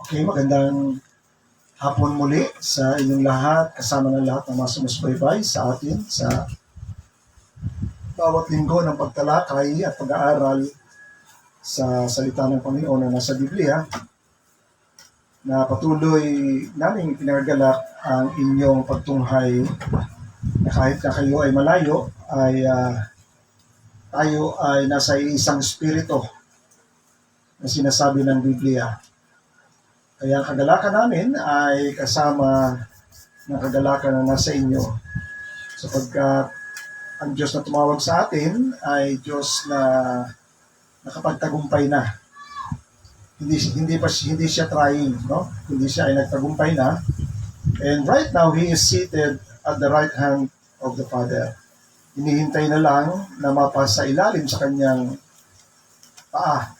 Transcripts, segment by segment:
Okay, magandang hapon muli sa inyong lahat, kasama ng lahat ng mga sumusubaybay sa atin sa bawat linggo ng pagtalakay at pag-aaral sa salita ng Panginoon na nasa Biblia, na patuloy naming pinagagalak ang inyong pagtunghay na kahit na kayo ay malayo, ay tayo ay nasa isang spirito na sinasabi ng Biblia. Kaya ang kagalakan namin ay kasama ng kagalakan na nasa inyo, sapagkat ang Diyos na tumawag sa atin ay Diyos na nakapagtagumpay na. Hindi siya trying, no? Hindi siya ay nagtagumpay na. And right now, He is seated at the right hand of the Father. Hinihintay na lang na mapasa ilalim sa kanyang paa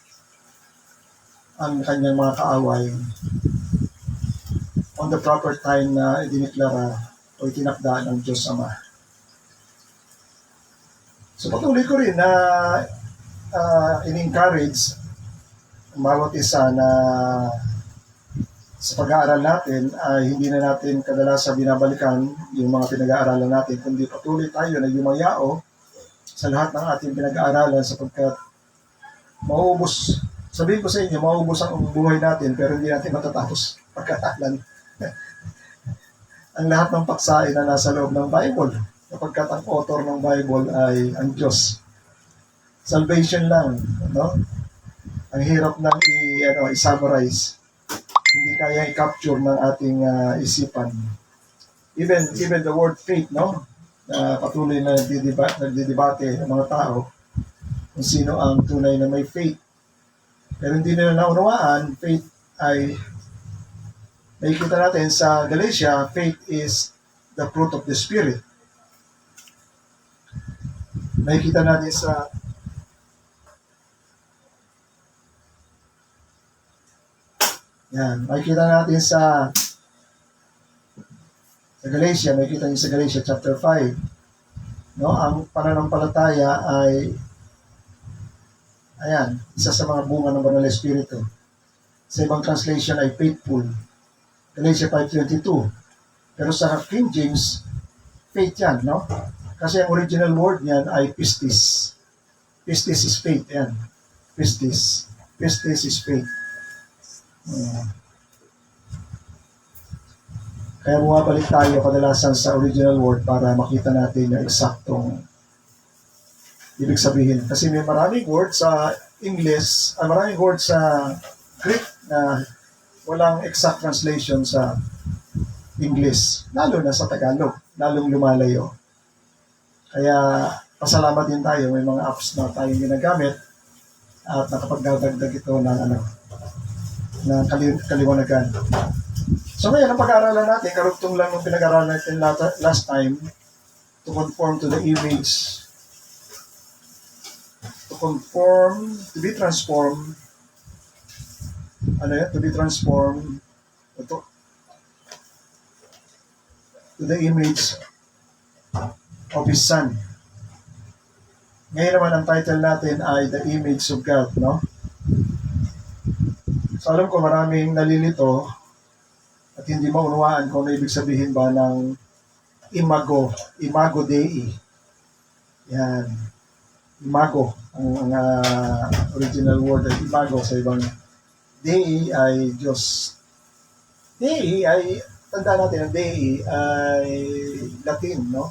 ang kanyang mga kaaway on the proper time na idiniklara o itinakda ng Diyos Ama. So patuloy ko rin na in-encourage ang bawat isa na sa pag-aaral natin ay hindi na natin kadalasan binabalikan yung mga pinag-aaralan natin, kundi patuloy tayo na yumayao sa lahat ng ating pinag-aaralan, sapagkat mauubos. Sabihin ko sa inyo, mauubos ang buhay natin pero hindi natin matatapos pagkatalan ang lahat ng paksain na nasa loob ng Bible, sapagkat ang author ng Bible ay ang Diyos. Salvation lang, no? Ang hirap nang i-summarize. Hindi kaya i-capture ng ating isipan. Even the word faith, no? Patuloy na nagdidebate ng mga tao kung sino ang tunay na may faith. Pero hindi nila naunawaan, faith ay, nakikita natin sa Galatia, faith is the fruit of the Spirit. Nakikita natin sa makikita natin sa Galatia, makikita niyo sa Galatia chapter 5. No, ang pananampalataya ay isa sa mga bunga ng Banal na Espiritu. Sa ibang translation ay faithful. Galatia 5:22. Pero sa King James, faith yan, no? Kasi ang original word niyan ay pistis. Pistis is faith, yan. Pistis. Pistis is faith. Kaya bumabalik tayo kadalasan sa original word para makita natin yung eksaktong ibig sabihin. Kasi may maraming words sa English, maraming words sa Greek na walang exact translation sa English, lalo na sa Tagalog, lalong lumalayo. Kaya pasalamat din tayo, may mga apps na tayong ginagamit at nakapagdadagdag ito ng kaliwanagan. So ngayon, ang pag-aaralan natin, karugtong lang ng pinag-aaralan natin last time, to conform to the image, to be transformed to the image of His Son. Ngayon naman, ang title natin ay The Image of God, no? So alam ko maraming nalilito at hindi maunawaan kung ano ibig sabihin ba ng imago Dei. Yan. Imago. Ang original word ay imago. Sa ibang Dei ay Diyos. Dei ay, tandaan natin, ang Dei ay Latin, no?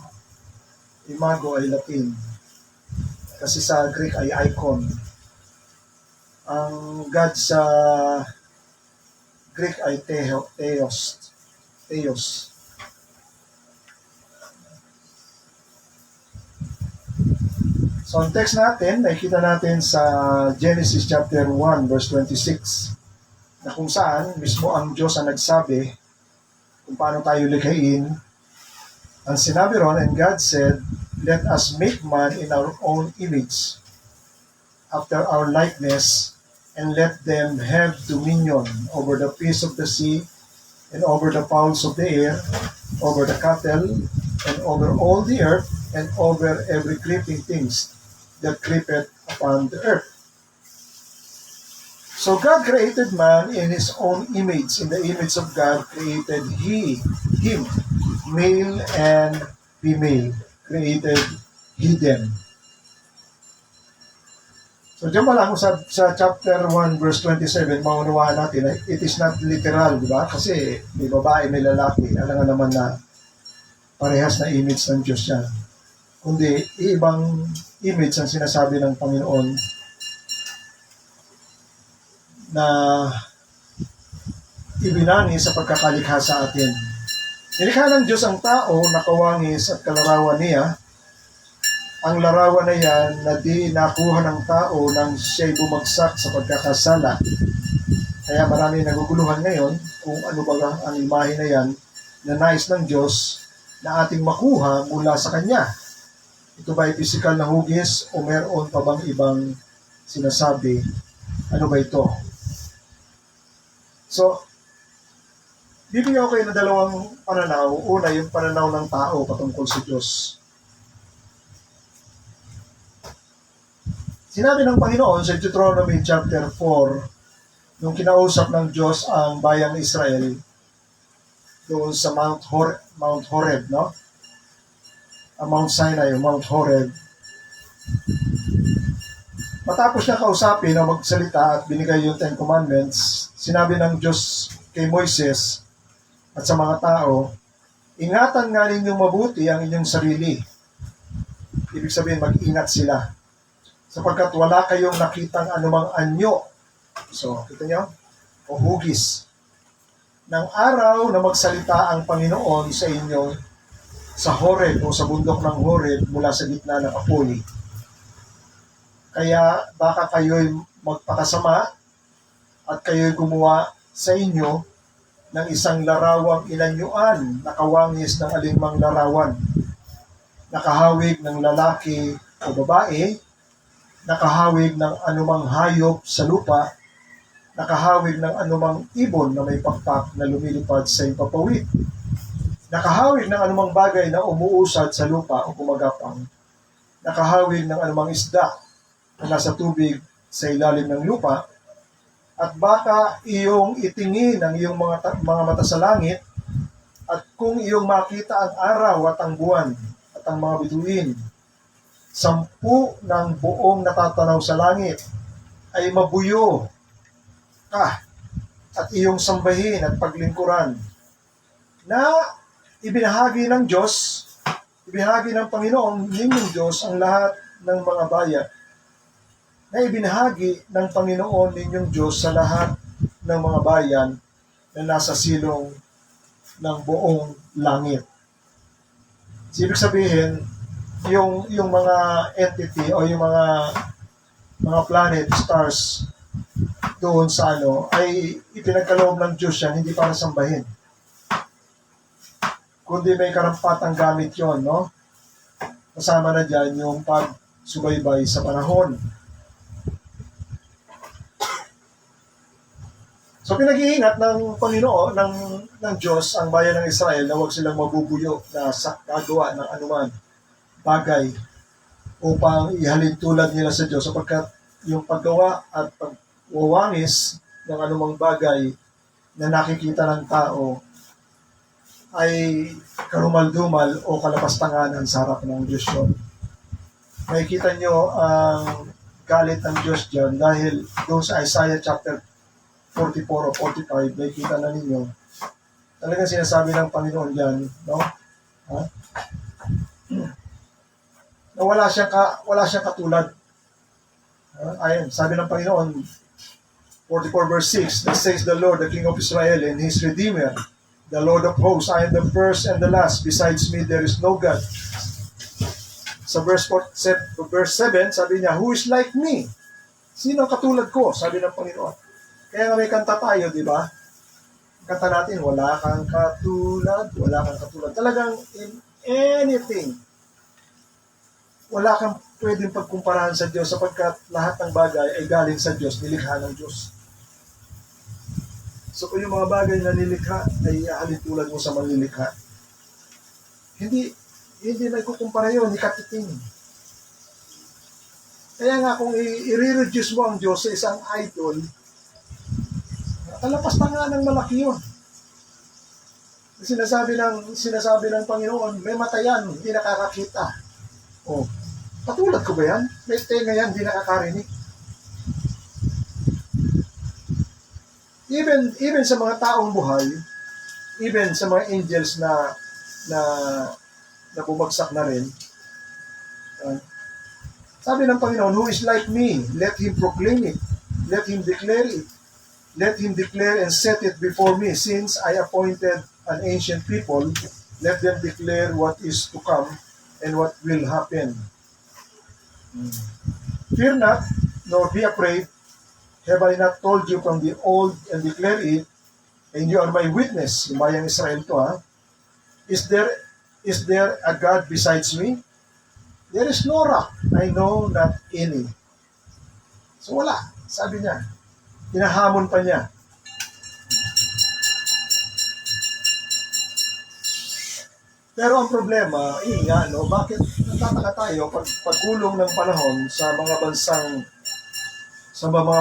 Imago ay Latin. Kasi sa Greek ay icon. Ang God sa Greek ay Theos. So, ang text natin, nakikita natin sa Genesis chapter 1, verse 26, na kung saan mismo ang Diyos ang nagsabi kung paano tayo likhain. Ang sinabi ron, and God said, let us make man in our own image, after our likeness, and let them have dominion over the fish of the sea, and over the fowls of the air, over the cattle, and over all the earth, and over every creeping things that creepeth upon the earth. So God created man in His own image. In the image of God created him. Male and female created He them. So diyan pa lang sa chapter 1 verse 27, maunawahan natin na it is not literal, di ba? Kasi may babae, may lalaki. Alam nga naman na parehas na image ng Diyos yan. Kundi ibang image ang sinasabi ng Panginoon na ibinani sa pagkakalikha sa atin. Nilikha ng Diyos ang tao na kawangis at kalarawan niya. Ang larawan na yan na di nakuha ng tao nang siya'y bumagsak sa pagkakasala. Kaya marami naguguluhan ngayon kung ano ba ang imahe na yan na nais ng Diyos na ating makuha mula sa Kanya. Ito ba ay physical na hugis o meron pa bang ibang sinasabi? Ano ba ito? So, bibigyan ko kayo ng dalawang pananaw. Una, yung pananaw ng tao patungkol sa Diyos. Sinabi ng Panginoon sa Deuteronomy chapter 4, nung kinausap ng Diyos ang bayang Israel doon sa Mount Horeb, no? Ang Mount Sinai, Mount Horeb. Matapos niya kausapin na magsalita at binigay yung Ten Commandments, sinabi ng Diyos kay Moises at sa mga tao, ingatan nga ninyong mabuti ang inyong sarili. Ibig sabihin, mag-ingat sila. Sapagkat wala kayong nakitang anumang anyo. So, kita nyo? O hugis. Nang araw na magsalita ang Panginoon sa inyo sa Horeb o sa bundok ng Horeb mula sa gitna ng apoy. Kaya baka kayo'y magpakasama at kayo'y gumawa sa inyo ng isang larawang inanyuan na kawangis ng alinmang larawan. Nakahawig ng lalaki o babae, nakahawig ng anumang hayop sa lupa, nakahawig ng anumang ibon na may pakpak na lumilipad sa impapawid, nakahawig ng anumang bagay na umuusad sa lupa o gumagapang, nakahawig ng anumang isda na nasa tubig sa ilalim ng lupa, at baka iyong itingin ang iyong mga mata sa langit, at kung iyong makita ang araw at ang buwan at ang mga bituin, 10 ng buong natatanaw sa langit ay mabuyo ka at iyong sambahin at paglingkuran na ibinahagi ng Diyos, ibinahagi ng Panginoon ninyong Diyos ang lahat ng mga bayan na ibinahagi ng Panginoon ninyong Diyos sa lahat ng mga bayan na nasa silong ng buong langit. So, ibig sabihin, yung mga entity o yung mga planet, stars doon sa ay ipinagkaloob ng Diyos yan, hindi para sambahin. Kundi may karampatang gamit yon, no? Kasama na dyan yung pagsubaybay sa panahon. So pinag-iingat ng Panginoon, ng Diyos ang bayan ng Israel na huwag silang mabubuyo na gagawa ng anuman bagay upang ihalin tulad nila sa Diyos, sapagkat yung paggawa at pagwawangis ng anumang bagay na nakikita ng tao ay karumal-dumal o kalapastanganan sa harap ng Diyos yun. Makikita nyo ang galit ng Diyos dyan dahil doon sa Isaiah chapter 44 o 45, makikita na ninyo talagang sinasabi ng Panginoon dyan, no? Ha? Na wala siyang katulad. Ayun, sabi ng Panginoon, 44 verse 6, that says the Lord, the King of Israel, and His Redeemer, the Lord of hosts, I am the first and the last, besides me there is no God. Sa verse 7, sabi niya, who is like me? Sino ang katulad ko? Sabi ng Panginoon. Kaya nga may kanta tayo, di ba? Kanta natin, wala kang katulad, wala kang katulad. Talagang in anything, wala kang pwedeng pagkumparahan sa Diyos sapagkat lahat ng bagay ay galing sa Diyos, nilikha ng Diyos. So kung yung mga bagay na nilikha ay halintulad mo sa manlilikha, hindi may kukumpara yun, ni katiting. Kaya nga kung i-reduce mo ang Diyos sa isang idol, Talapastangan ng malaki yun. Sinasabi ng Panginoon, may mata yan, hindi nakakakita. Oh, patulad ko ba yan? May tenga yan, hindi nakakarinig. Even sa mga taong buhay, even sa mga angels na bumagsak na rin, sabi ng Panginoon, who is like me? Let him proclaim it. Let him declare it. Let him declare and set it before me. Since I appointed an ancient people, let them declare what is to come and what will happen. Fear not, nor be afraid. Have I not told you from the old and declare it? And you are my witness. Yung bayang Israel to, ha? Is there a God besides me? There is no rock. I know not any. So wala. Sabi niya. Hinahamon pa niya. Pero ang problema, yun nga, no, bakit natataka tayo pagkulong ng panahon sa mga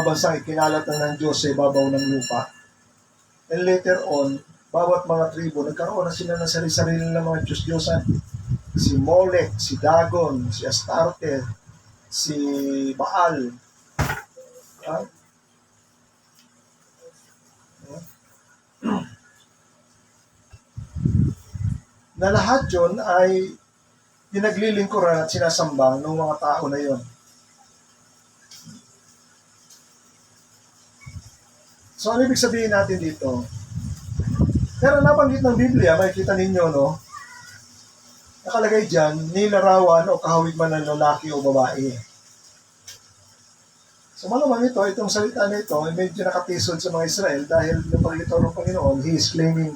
bansang ikinalat ng Diyos sa ibabaw ng lupa. And later on, bawat mga tribo, nagkaroon na sila ng sarili-sarili ng mga Diyos-Diyosan. Si Molech, si Dagon, si Astarte, si Baal. Na lahat yun ay pinaglilingkuran at sinasamba ng mga tao na yon. So, ano ibig sabihin natin dito? Pero nabanggit ng Biblia, makikita ninyo, no? Nakalagay dyan, nilarawan o kahawig man ng lalaki o babae. So, malamang itong salita na ito, ay medyo nakatisod sa mga Israel dahil yung paglitaw ng Panginoon, He is claiming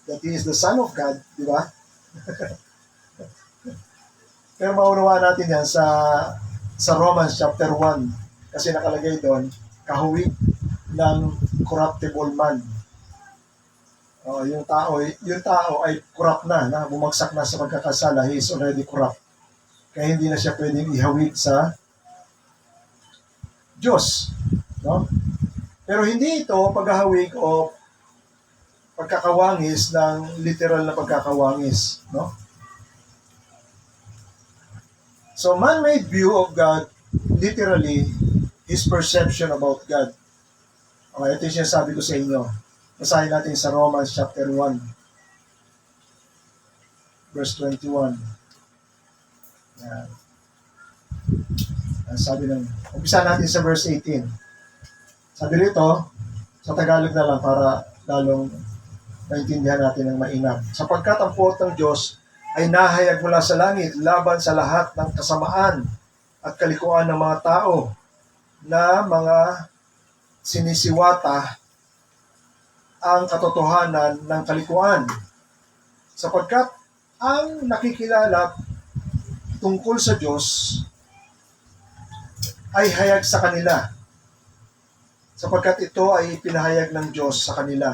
that He is the Son of God, di ba? Pero maunawaan natin yan sa Romans chapter 1, kasi nakalagay doon, kahawig ng corruptible man. Yung tao ay corrupt na bumagsak na sa pagkakasala. He is already corrupt. Kaya hindi na siya pwedeng ihawig sa Diyos. No? Pero hindi ito paghahawig o pagkakawangis ng literal na pagkakawangis. No? So, man-made view of God, literally, his perception about God. Okay, ito yung sinasabi ko sa inyo. Basahin natin sa Romans chapter 1, verse 21. Yan. Sabi umpisa natin sa verse 18. Sabi rito, sa Tagalog na lang para lalong maintindihan natin ng mainam. Sapagkat ang puot ng Diyos ay nahayag mula sa langit laban sa lahat ng kasamaan at kalikuan ng mga tao na mga sinisiwata ang katotohanan ng kalikuan. Sapagkat ang nakikilala tungkol sa Diyos ay hayag sa kanila. Sapagkat ito ay pinahayag ng Diyos sa kanila.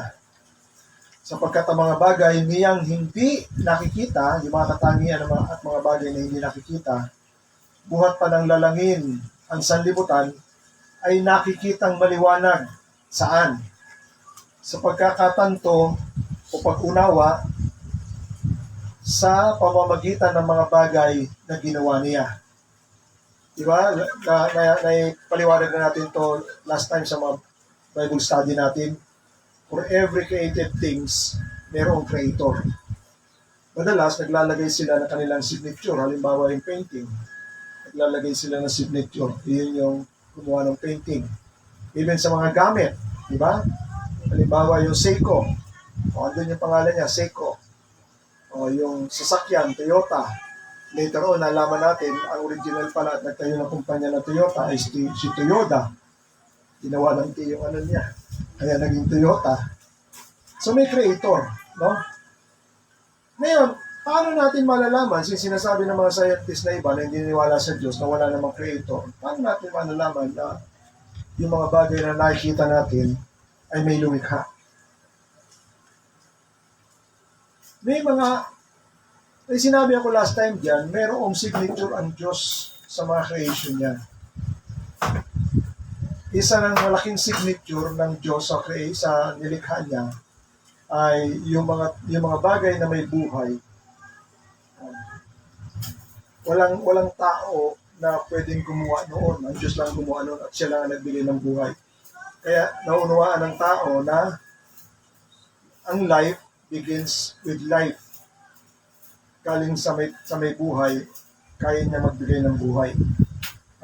Sapagkat ang mga bagay niyang hindi nakikita, yung mga katangian at mga bagay na hindi nakikita, buhat pa ng lalangin ang sanlibutan, ay nakikitang maliwanag. Saan? Sa pagkakatanto o pag-unawa sa pamamagitan ng mga bagay na ginawa niya. Diba? Paliwanag na natin to last time sa mga Bible study natin. For every created things, mayroong creator. Madalas, naglalagay sila ng kanilang signature. Halimbawa yung painting. Naglalagay sila ng signature. Iyon yung gumawa ng painting. Even sa mga gamit. Diba? Halimbawa yung Seiko. O andun yung pangalan niya, Seiko. O yung sasakyan, Toyota. Later on, nalaman natin, ang original pala at nagtayo ng kumpanya ng Toyota ay si Toyota. Ginawa ng yung ano niya. Kaya naging Toyota. So may creator. No? Ngayon, paano natin malalaman, since sinasabi ng mga scientists na iba na hindi niniwala sa Diyos na wala namang creator, paano natin malalaman na yung mga bagay na nakikita natin ay may lumikha? May sinabi ako last time dyan, mayroong signature ang Diyos sa mga creation niya. isa ng malaking signature ng Diyos sa nilikha niya ay yung mga bagay na may buhay. Walang tao na pwedeng gumawa noon. Ang Diyos lang gumawa noon at siya lang ang nagbigay ng buhay. Kaya naunawaan ng tao na ang life begins with life. Galing sa may buhay, kaya niya magbigay ng buhay.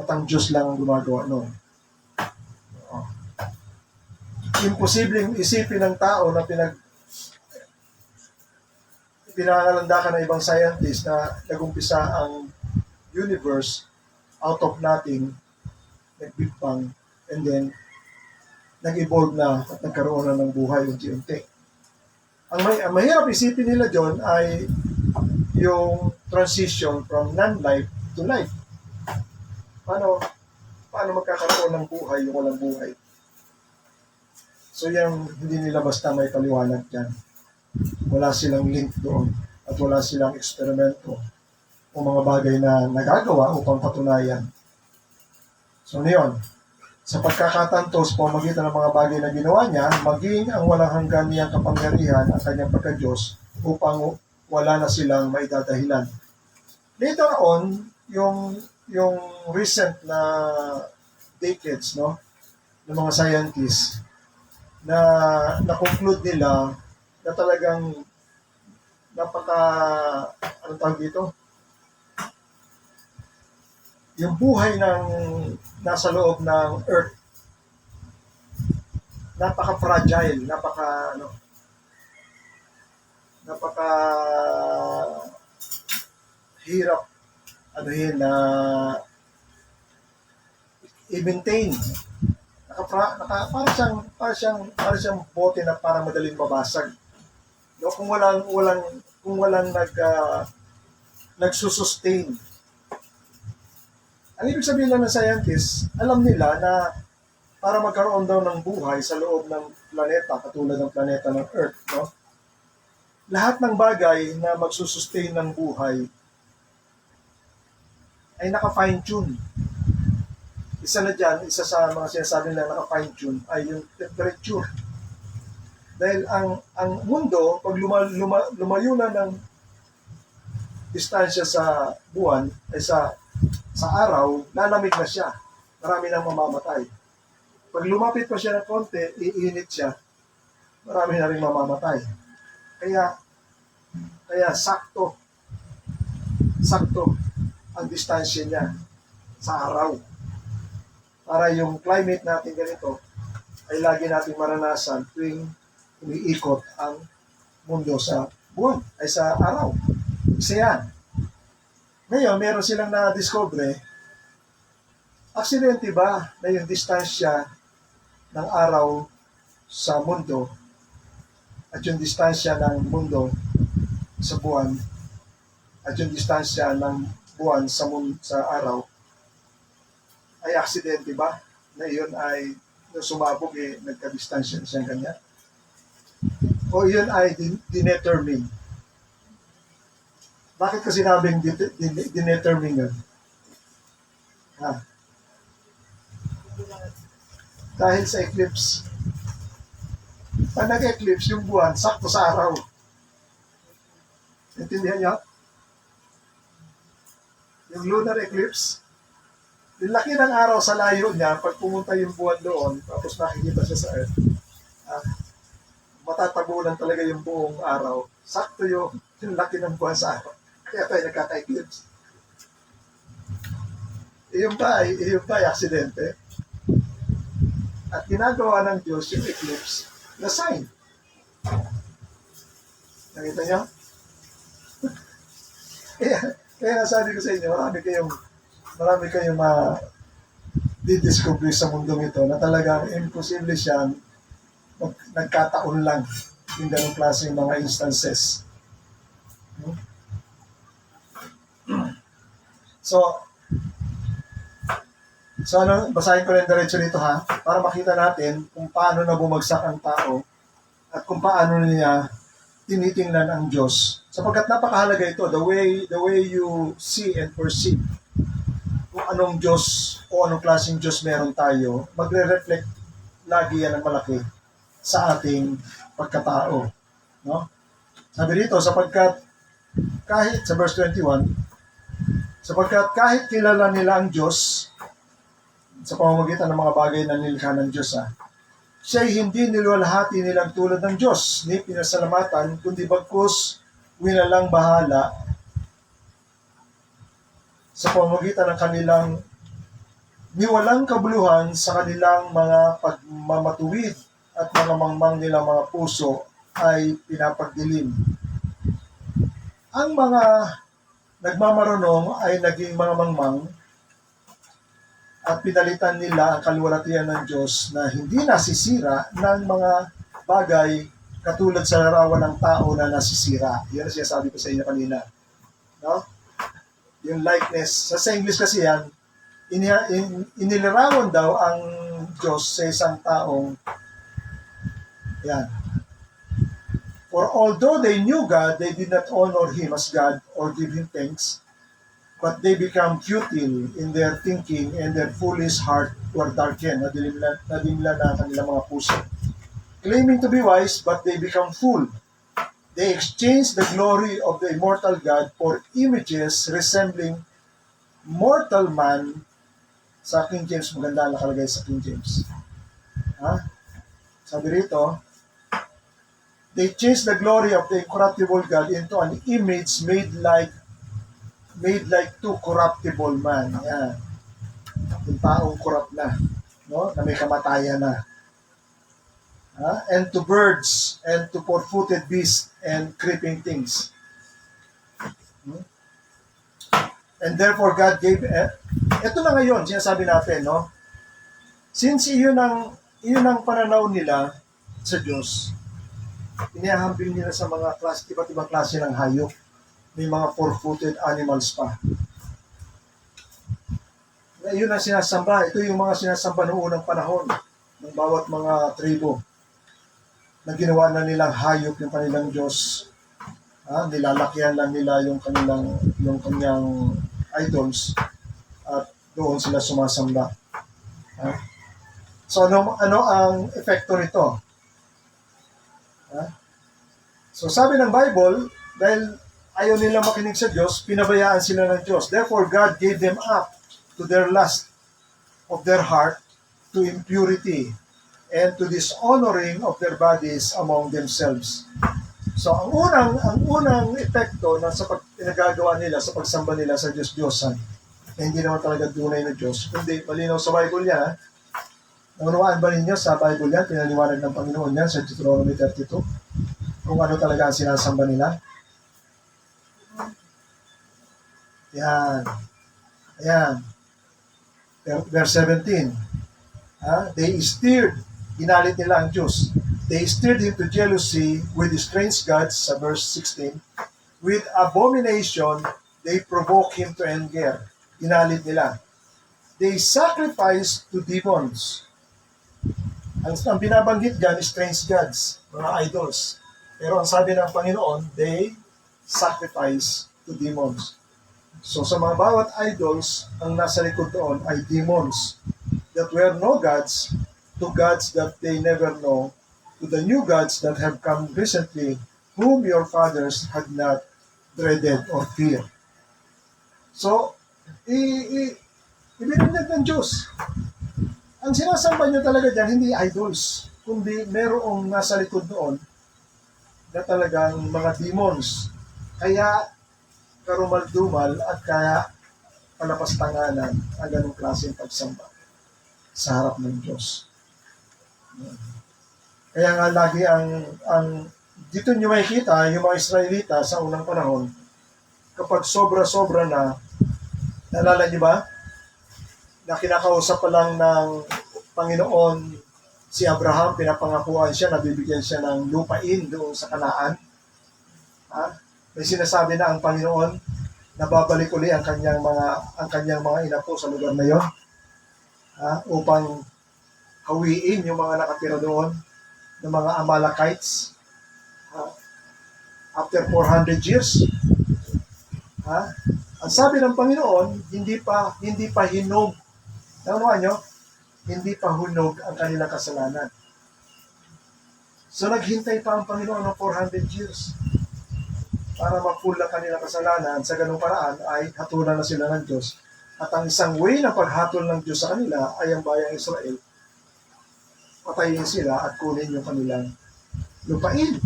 At ang Diyos lang ang gumagawa noon. Imposibleng isipin ng tao na pinangalandakan ng ibang scientist na nagumpisa ang universe out of nothing, nag-Big Bang, and then nag-evolve na at nagkaroon na ng buhay unti-unti. Ang mahirap isipin nila John ay yung transition from non-life to life. Paano magkakaroon ng buhay yung walang buhay? So yan, hindi nila basta may paliwanag yan. Wala silang link doon at wala silang eksperimento o mga bagay na nagagawa upang patunayan. So niyon, sa pagkakatanto sa pamamagitan ng mga bagay na ginawa niya, maging ang walang hanggan niyang kapangyarihan ang kanyang pagka-Diyos upang wala na silang maidadahilan. Later on, yung recent na decades, no, ng mga scientists, na-conclude nila na talagang anong tawag dito? Yung buhay ng nasa loob ng Earth, napaka-fragile, hirap na i-maintain. Para siyang bote na parang madaling mabasag. No, kung walang nagsusustain. Ang ibig sabihin lang ng scientists, alam nila na para magkaroon daw ng buhay sa loob ng planeta, katulad ng planeta ng Earth, no? Lahat ng bagay na magsusustain ng buhay ay naka-fine-tune. Isa sa mga sinasabi na naka-fine-tune ay yung temperature. Dahil ang mundo, pag lumayo na ng distansya sa buwan, ay sa araw, lalamig na siya. Marami nang mamamatay. Pag lumapit pa siya ng konti, iinit siya. Marami na rin mamamatay. Kaya sakto ang distansya niya sa araw. Para yung climate natin ganito ay lagi nating maranasan tuwing umiikot ang mundo sa buwan, ay sa araw. Isa yan. Ngayon, meron silang na-discover, aksidente ba na yung distansya ng araw sa mundo at yung distansya ng mundo sa buwan at yung distansya ng buwan sa araw ay aksidente ba na yun ay nung sumabog nagka-distansya siyang ganyan? O yun ay dinetermine? Bakit ko sinabing dinetermine yun? Dahil sa eclipse. Pag nag-eclipse, yung buwan, sakto sa araw. Intindihan niyo? Yung lunar eclipse, yung laki ng araw sa layo niya, pag pumunta yung buwan doon, tapos nakikita siya sa Earth, matatabunan talaga yung buong araw. Sakto yung laki ng buwan sa araw. Kaya tayo nagkaka-eclipse. Iyon ba ay aksidente? At ginagawa ng Diyos yung eclipse na sign. Nakita niyo? Kaya nasabi ko sa inyo, marami kayong didiscover sa mundong ito na talagang imposible siyang nagkataon lang yung ganong klaseng mga instances. So basahin ko rin diretso dito para makita natin kung paano na bumagsak ang tao at kung paano niya tinitingnan ang Diyos. Sapagkat napakahalaga ito, the way you see and perceive. Kung anong Diyos o anong klaseng Diyos meron tayo, magre-reflect lagi yan ng malaki sa ating pagkatao. No? Sabi dito, sapagkat kahit, sa verse 21, sapagkat kahit kilala nila ang Diyos, sa pamamagitan ng mga bagay na nilikha ng Diyos, siya'y hindi niluwalhati nilang tulad ng Diyos, ni pinasalamatan, kundi bagkus winalang bahala sa pamamagitan ng kanilang niwalang kabuluhan sa kanilang mga pagmamatuwid at mga mangmang nilang mga puso ay pinapagdilim. Ang mga nagmamarunong ay naging mga mangmang at pinalitan nila ang kaluwalhatian ng Diyos na hindi nasisira ng mga bagay katulad sa larawan ng tao na nasisira. Yan ang sinasabi ko sa inyo kanina. No? Yung likeness. Sa English kasi yan, inilarawan daw ang Diyos sa isang taong yan. For although they knew God, they did not honor Him as God or give Him thanks, but they become futile in their thinking and their foolish heart were darkened. Nadimla na kanilang mga puso. Claiming to be wise, but they become fool. They exchange the glory of the immortal God for images resembling mortal man. Sa King James, maganda ang nakalagay sa King James. Sabi rito, they change the glory of the incorruptible God into an image made like to corruptible man. Yan. Yung taong corrupt na, no? Na may kamatayan na. And to birds, and to four-footed beasts, and creeping things. And therefore God gave, ito na ngayon, sinasabi natin, no? Since iyon ang pananaw nila sa Diyos, inihahambing nila sa mga iba't ibang klase ng hayop. May mga four-footed animals pa. Iyon ang sinasamba. Ito yung mga sinasamba noong unang panahon ng bawat mga tribo na ginawa na nilang hayop yung kanilang Diyos. Nilalakyan lang nila yung kanyang idols at doon sila sumasamba. So ano ang epekto nito? So sabi ng Bible, dahil ayaw nila makinig sa Diyos, pinabayaan sila ng Diyos. Therefore, God gave them up to their lust of their heart, to impurity, and to dishonoring of their bodies among themselves. So, ang unang epekto na sa pinagagawa nila, sa pagsamba nila sa Diyos-Diyosan, na hindi naman talaga tunay na Diyos, kundi malinaw sa Bible yan. Naunawaan ba ninyo sa Bible yan? Pinaliwanag ng Panginoon yan sa Deuteronomy 32, kung ano talaga ang sinasamba nila. Yan. Ayan. Verse 17. Ginalit nila ang Diyos. They stirred him to jealousy with strange gods, sa verse 16. With abomination, they provoked him to anger. Ginalit nila. They sacrificed to demons. Ang binabanggit dyan is strange gods, mga idols. Pero ang sabi ng Panginoon, they sacrifice to demons. So sa mga bawat idols, ang nasa likod doon ay demons that were no gods, to gods that they never know, to the new gods that have come recently, whom your fathers had not dreaded or feared. So, ibinigyan ng Diyos. Ang sinasamba niyo talaga dyan, hindi idols, kundi merong nasa likod doon na talagang mga demons. Kaya karumal-dumal at kaya palapastanganan ang ganong klaseng pagsamba sa harap ng Diyos. Kaya nga lagi ang dito nyo makikita yung mga Israelita sa unang panahon, kapag sobra-sobra na, naalala nyo ba, na kinakausap pa lang ng Panginoon si Abraham, pinapangakuan siya, nabibigyan siya ng lupain doon sa Kanaan. May sinasabi na ang Panginoon na babalik uli ang kanyang mga inapo sa lugar na yon, upang hawiin yung mga nakatira doon ng mga Amalekites after 400 years. Ha? Ang sabi ng Panginoon, hindi pa hinog. Naunawan nyo? Hindi pa hunog ang kanilang kasalanan. So naghintay pa ang Panginoon ng 400 years para ma-full ang kanilang kasalanan. Sa ganung paraan ay hatulan na sila ng Diyos. At ang isang way ng paghatol ng Diyos sa kanila ay ang bayang Israel. Patayin sila at kunin yung kanilang lupain.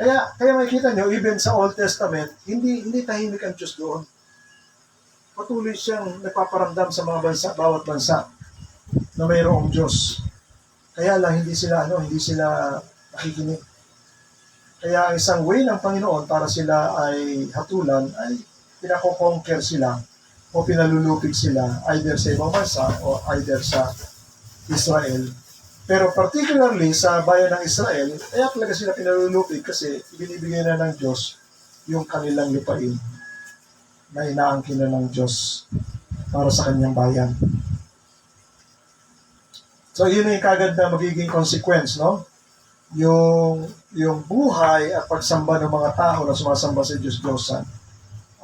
Kaya makikita nyo, even sa Old Testament, hindi tahimik ang Diyos doon. Patuloy siyang nagpaparamdam sa mga bansa, bawat bansa, na mayroong Diyos. Kaya lang hindi sila nakikinig. Kaya ang isang way ng Panginoon para sila ay hatulan ay pinako-conquer sila o pinalulupig sila either sa ibang bansa o either sa Israel. Pero particularly sa bayan ng Israel, kaya talaga sila pinalulupig kasi binibigay na ng Diyos yung kanilang lupain na inaangkin na ng Diyos para sa kanyang bayan. So yun yung kagad na magiging consequence, no? Yung buhay at pagsamba ng mga tao na sumasamba sa Diyos-Diyosan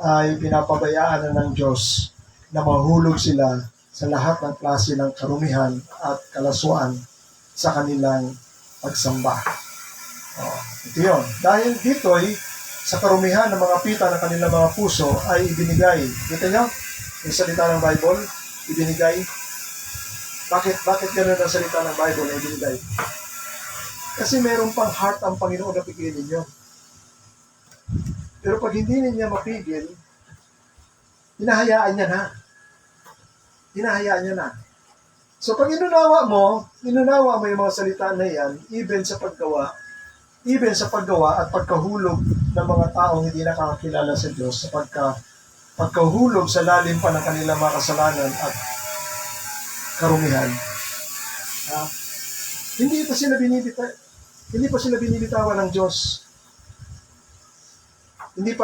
ay pinapabayaan na ng Diyos na mahulog sila sa lahat ng klase ng karumihan at kalaswaan sa kanilang pagsamba. Ito yun. Dahil dito'y sa karumihan ng mga pita ng kanilang mga puso ay ibinigay. Kita nyo? Yung salita ng Bible, ibinigay. Bakit gano'n ang salita ng Bible na ibinigay? Kasi meron pang heart ang Panginoon na pigilin nyo. Pero pag hindi niya mapigil, hinahayaan niya na. Hinahayaan niya na. So pag inunawa mo yung mga salita na yan, even sa paggawa at pagkahulog ng mga taong hindi nakakakilala sa Diyos, sa pagkahulog sa lalim pa ng kanilang mga kasalanan at karumihan, hindi pa sila binibitawan ng Diyos. Hindi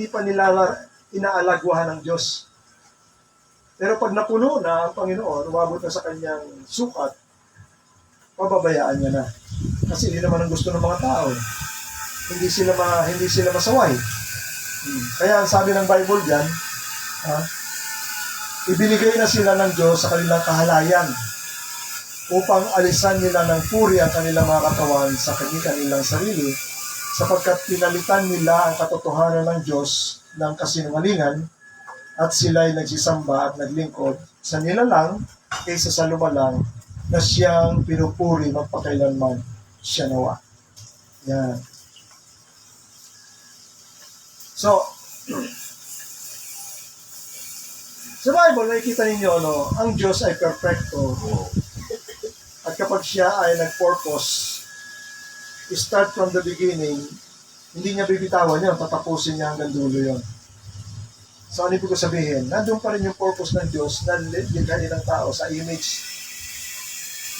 pa nila inaalagwahan ng Diyos. Pero pag napuno na ang Panginoon, umabot na sa kanyang sukat, pababayaan niya na. Kasi hindi naman ang gusto ng mga tao. Hindi sila masaway. Kaya ang sabi ng Bible diyan, ibinigay na sila ng Diyos sa kanilang kahalayan upang alisan nila ng puri ang kanilang mga katawan sa kanilang sarili, sapagkat pinalitan nila ang katotohanan ng Diyos ng kasinungalingan at sila'y nagsisamba at naglingkod sa nilalang kaysa sa lumalang na siyang pinupuri magpakailanman siya nawa. Yan. So, sa Bible, nakikita ninyo, ang Diyos ay perfecto. At kapag siya ay nag-purpose, start from the beginning, hindi niya bibitawan yun, tatapusin niya hanggang dulo yun. So, ano ibig ko sabihin? Nandun pa rin yung purpose ng Diyos na likhain ng tao sa image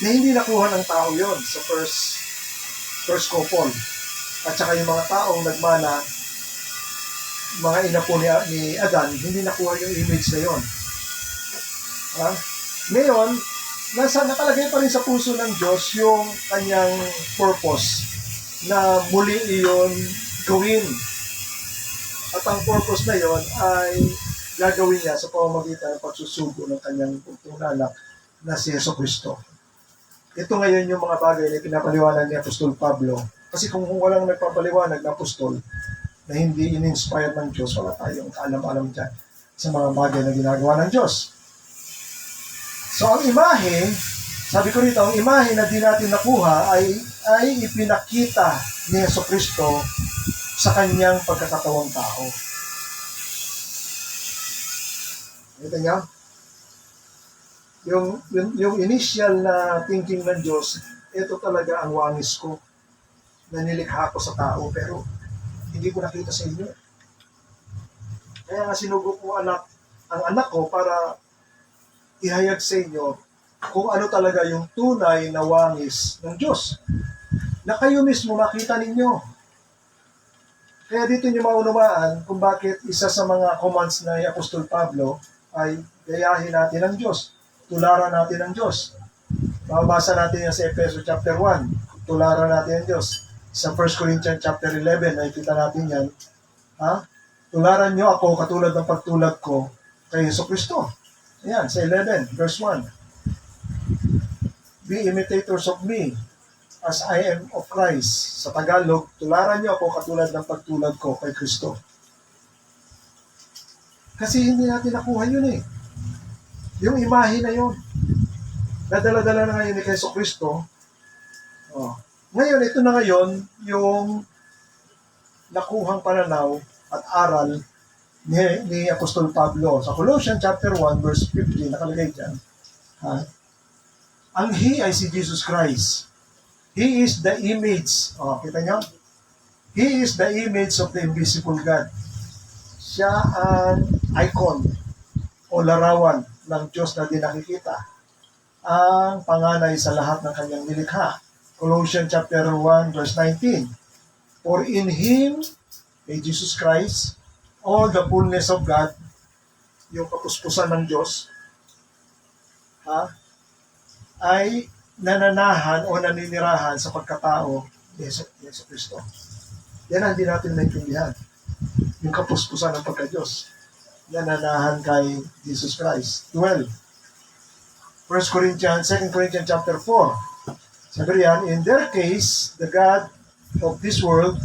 na hindi nakuha ng tao yon sa first couple. At saka yung mga taong nagmana, mga inapo ni Adan, hindi nakuha yung image na yon. Ngayon, nakalagay pa rin sa puso ng Diyos yung kanyang purpose na muli iyon gawin. At ang purpose na yon ay gagawin niya sa pamamagitan ng pagsusugo ng kanyang buktong anak na si Jesucristo. Ito ngayon yung mga bagay na pinapaliwanag ni Apostol Pablo. Kasi kung walang nagpapaliwanag na apostol na hindi in-inspired ng Diyos, wala tayong kaalam-alam dyan sa mga bagay na ginagawa ng Diyos. So ang imahe, sabi ko rito, ang imahe na di natin nakuha ay ipinakita ni Jesucristo sa kanyang pagkakatawang tao. Kita niyo? Yung initial na thinking ng Diyos, ito talaga ang wangis ko na nilikha ko sa tao, pero hindi ko nakita sa inyo. Kaya nga sinugo ko ang anak ko para ihayag sa inyo kung ano talaga yung tunay na wangis ng Diyos. Na kayo mismo makita ninyo. Kaya dito niyo maunawaan kung bakit isa sa mga commands na ni Apostol Pablo ay gayahin natin ang Diyos. Tularan natin ang Diyos. Mababasa natin yan sa Efeso chapter 1. Tularan natin ang Diyos. Sa 1 Corinthians chapter 11, nakikita natin yan. Ha? Tularan nyo ako katulad ng pagtulad ko kay Jesucristo. Ayan, sa 11, verse 1. Be imitators of me as I am of Christ. Sa Tagalog, tularan nyo ako katulad ng pagtulad ko kay Kristo. Kasi hindi natin nakuha yun eh. Yung imahe na yun. Nadala-dala na ngayon ni Jesucristo. Oh. Ngayon, ito na ngayon yung nakuhang pananaw at aral ni Apostol Pablo. Sa Colossians chapter 1, verse 15, nakalagay dyan. Ha? Ang He ay si Jesus Christ. He is the image. Oh, kita nyo? He is the image of the invisible God. Siya ang icon o larawan ng Diyos na di nakikita. Ang panganay sa lahat ng kanyang nilikha. Colossians chapter 1, verse 19. For in Him, kay Jesus Christ, all the fullness of God, yung kapuspusan ng Diyos, ay nananahan o naninirahan sa pagkatao ni Yesu Cristo. Yan ang hindi natin maintindihan. Yung kapuspusan ng pagka-Diyos. Nananahan kay Jesus Christ. 12. 2 Corinthians chapter 4. Sabi riyan, in their case, the God of this world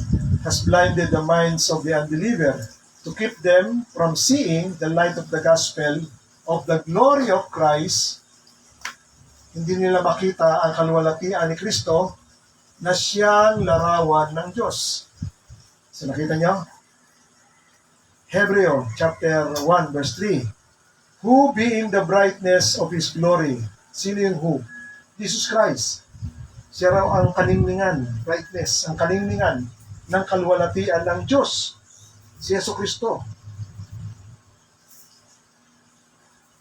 has blinded the minds of the unbeliever to keep them from seeing the light of the gospel of the glory of Christ. Hindi nila makita ang kaluwalhatian ni Kristo na siyang larawan ng Diyos. So nakita nyo? Hebreo chapter 1 verse 3. Who being the brightness of His glory? Sino yung who? Jesus Christ. Siya raw ang kaningningan, brightness, ang kaningningan ng kaluwalhatian ng Diyos. Si Jesucristo.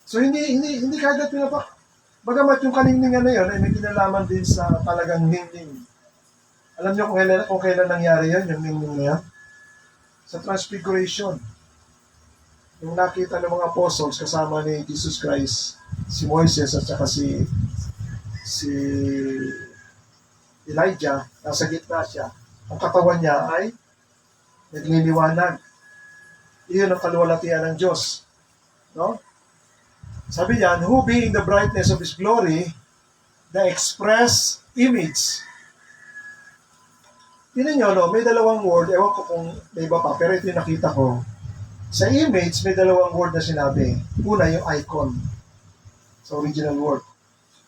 So hindi kagad pinapak. Bagamat yung kaningningan na yun ay may kinalaman din sa talagang ningning. Alam niyo kung kailan nangyari yan, yung ningning na yan? Sa Transfiguration. Yung nakita ng mga apostles kasama ni Jesus Christ, si Moises at saka si Elijah, nasa gitna siya. Ang katawan niya ay nagliliwanag. Iyon ang kaluwalhatian ng Diyos. No? Sabi niyan, who being the brightness of His glory, the express image. Tingnan nyo, no? May dalawang word, ewan ko kung may iba pa, pero ito yung nakita ko. Sa image, may dalawang word na sinabi. Una, yung icon. Sa original word.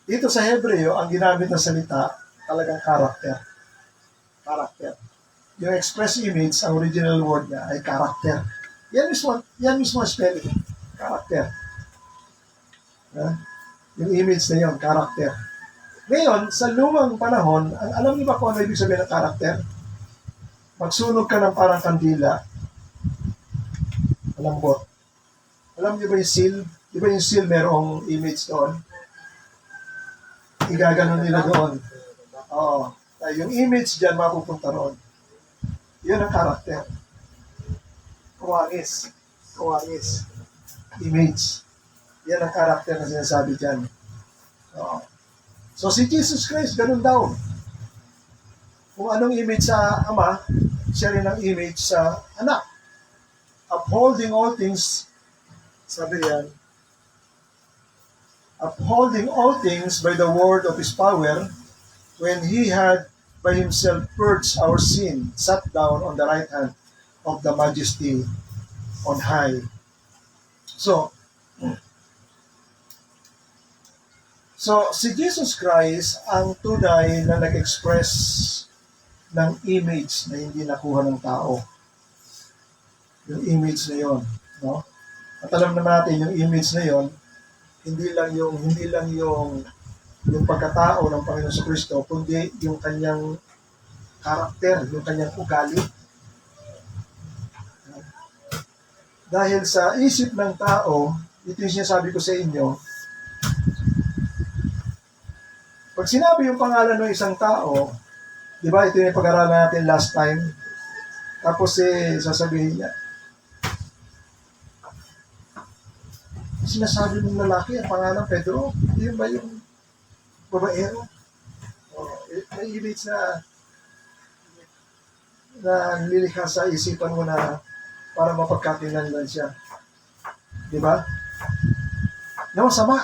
Dito sa Hebreo, ang ginamit na salita, talagang character. Character. Yung express image, ang original word niya ay character. Yan mismo ang spelling. Character. Yung image na yun, character. Ngayon, sa lumang panahon, alam niyo ba kung ano ibig sabihin ng character? Magsunog ka ng parang kandila, malambot. Alam niyo ba yung seal? Di ba yung seal merong image doon? Igaganon nila doon. Oo. Yung image dyan mapupunta roon. Yun ang character. Kuwangis. Kuwangis. Image. Yan ang character na sinasabi dyan. Oo. So si Jesus Christ, ganun daw. Kung anong image sa Ama, siya rin ang image sa Anak. Upholding all things, sabi yan, upholding all things by the word of His power, when He had by Himself purged our sin, sat down on the right hand of the Majesty on high. So si Jesus Christ ang tunay na nag-express ng image na hindi nakuha ng tao. Yung image na yon, no? At alam naman natin yung image na yon, hindi lang yung pagkatao ng Panginoon sa Kristo, kundi yung kanyang karakter, yung kanyang ugali. Dahil sa isip ng tao, ito yung sinasabi ko sa inyo, pag sinabi yung pangalan ng isang tao, di ba ito yung pag-aralan natin last time, tapos sasabihin niya, sinasabi ng lalaki, ang pangalan Pedro, yun ba yung babaero? May image na na lilikha sa isipan mo na para mapagkakinlangan siya. Di ba? Na masama.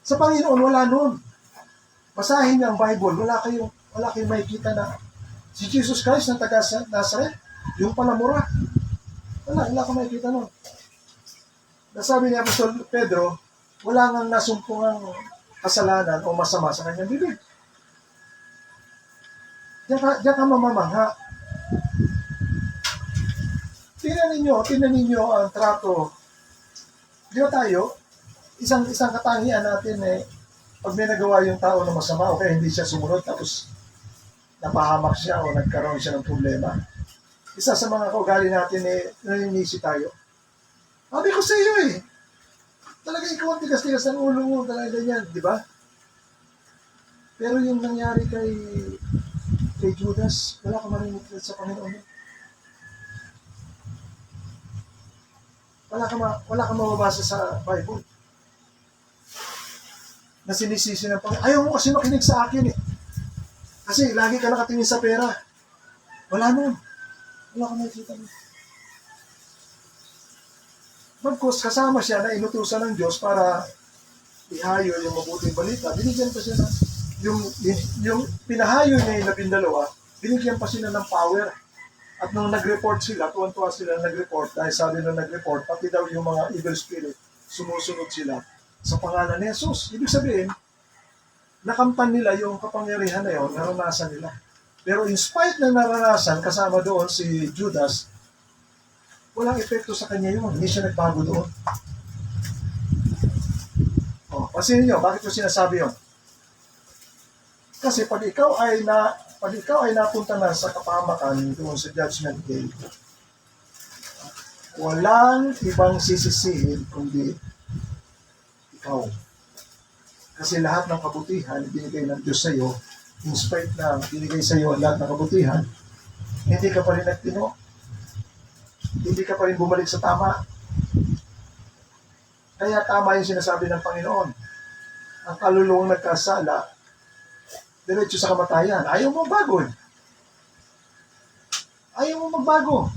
Sa Panginoon, wala nun. Basahin niyo ang Bible, wala kayong makikita na si Jesus Christ ng taga Nazareth, yung palamura. Wala kang makikita nun. Nasabi ni Apostol Pedro, wala nang nasumpungang kasalanan o masama sa kanyang bibig. Diyan ka mamamangha. Tingnan ninyo ang trato. Di ba tayo, isang katangian natin pag may nagawa yung tao na masama o kaya hindi siya sumunod tapos napahamak siya o nagkaroon siya ng problema. Isa sa mga kaugali natin naninisi tayo. Sabi ko sa iyo talaga ikaw ang tigas-tigas ng ulo mo, talaga ganyan, di ba? Pero yung nangyari kay Judas, wala ka marinig sa Panginoon. Wala ka mababasa sa Bible. Na sinisisi ng Panginoon. Ayaw mo kasi makinig sa akin Kasi lagi ka nakatingin sa pera. Wala nun. Wala ka makikita nun. Bagkus, kasama siya na inutusan ng Diyos para ihayo yung mabuting balita. Binigyan pa siya yung pinahayo niya yung 12, binigyan pa sila ng power. At nung nag-report sila, tuwan-tuwa sila nag-report, dahil sabi nung nag-report, pati daw yung mga evil spirit, sumusunod sila sa pangalan ni Jesus. Ibig sabihin, nakamtan nila yung kapangyarihan na yun, naranasan nila. Pero in spite na naranasan, kasama doon si Judas, walang epekto sa kanya yun. Hindi siya nagbago doon. Pansinin nyo, bakit ko sinasabi yun? Kasi pag ikaw ay napunta na sa kapahamakan doon sa Judgment Day, walang ibang sisisihin kundi ikaw. Kasi lahat ng kabutihan binigay ng Diyos sa iyo, in spite na binigay sa iyo lahat ng kabutihan, hindi ka pa rin nagtino. Hindi ka pa rin bumalik sa tama. Kaya tama yung sinasabi ng Panginoon. Ang kaluluwang nagkasala, diretso sa kamatayan. Ayaw mo magbago. Ayaw mo magbago.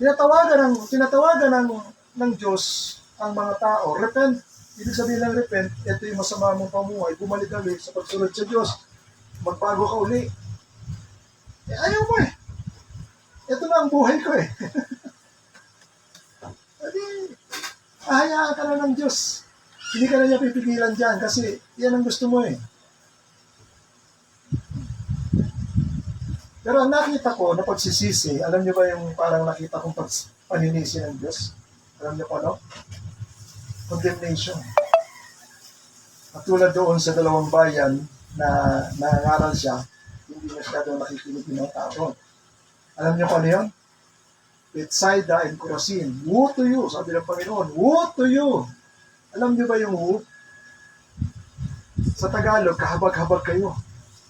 Tinatawagan ng Diyos ang mga tao. Repent. Ibig sabihin ng repent, ito yung masama mong pamuhay. Bumalik-alik sa pagsunod sa Diyos. Magbago ka uli. Ayaw mo Ito na ang buhay ko Ahayaan ka na ng Diyos. Hindi ka na niya pipigilan dyan kasi yan ang gusto mo Pero ang nakita ko na pagsisisi, alam niyo ba yung parang nakita kong paninisi ng Diyos? Alam niyo po, Condemnation. At tulad doon sa 2 bayan na nangangaral siya, hindi masyadong nakikinig ng tao. Alam niyo po ano yun? Bethsaida and Chorazin. Woe to you, sabi ng Panginoon. Woe to you! Alam niyo ba yung woe? Sa Tagalog, kahabag-habag kayo.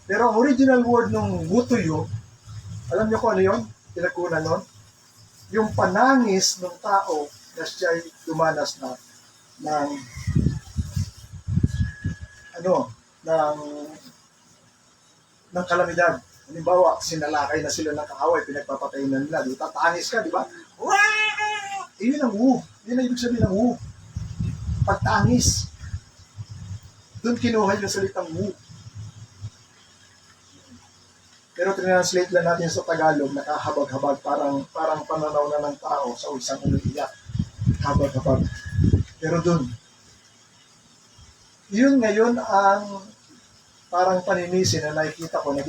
Pero ang original word ng woe to you, alam niyo kung ano yun? Pinagkunan nun? Yung panangis ng tao na siya'y dumanas ng kalamidad. Halimbawa, sinalakay na sila ng kaaway, pinagpapatayin na nila. Di tatangis ka, di ba? Yun ang woe. Yun ang ibig sabihin ng woe. Pagtangis. Doon kinuha yung salitang woe. Pero translate lang natin sa Tagalog, nakahabag-habag, parang pananaw na ng tao sa isang umiiyak. Habag-habag. Pero doon, yun ngayon ang parang paninisi na nakikita ko na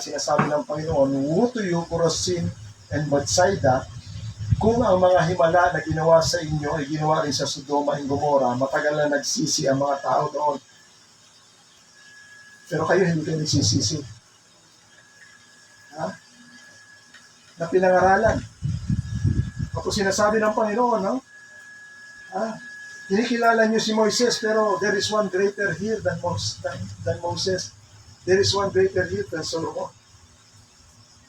sinasabi ng Panginoon, woe to you, Chorazin and Bethsaida, kung ang mga himala na ginawa sa inyo ay ginawa rin sa Sodoma and Gomorrah, matagal na nagsisi ang mga tao doon. Pero kayo hindi kayo nagsisisi. Na pinangaralan. Tapos sinasabi ng Panginoon, kinikilala niyo si Moises, pero there is one greater here than Moses. There is one greater here than Solomon.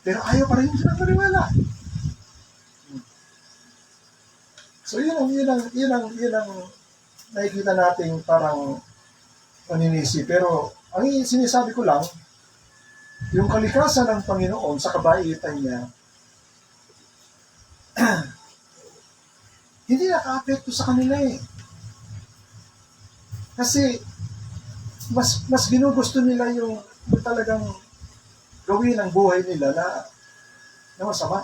Pero ayaw pa rin silang maniwala. So yun ang nakikita nating parang paninisi. Pero ang sinasabi ko lang, yung kalikasan ng Panginoon sa kabaitan niya, hindi naka-apekto sa kanila eh. Kasi mas ginugusto nila yung talagang gawin ang buhay nila na masama.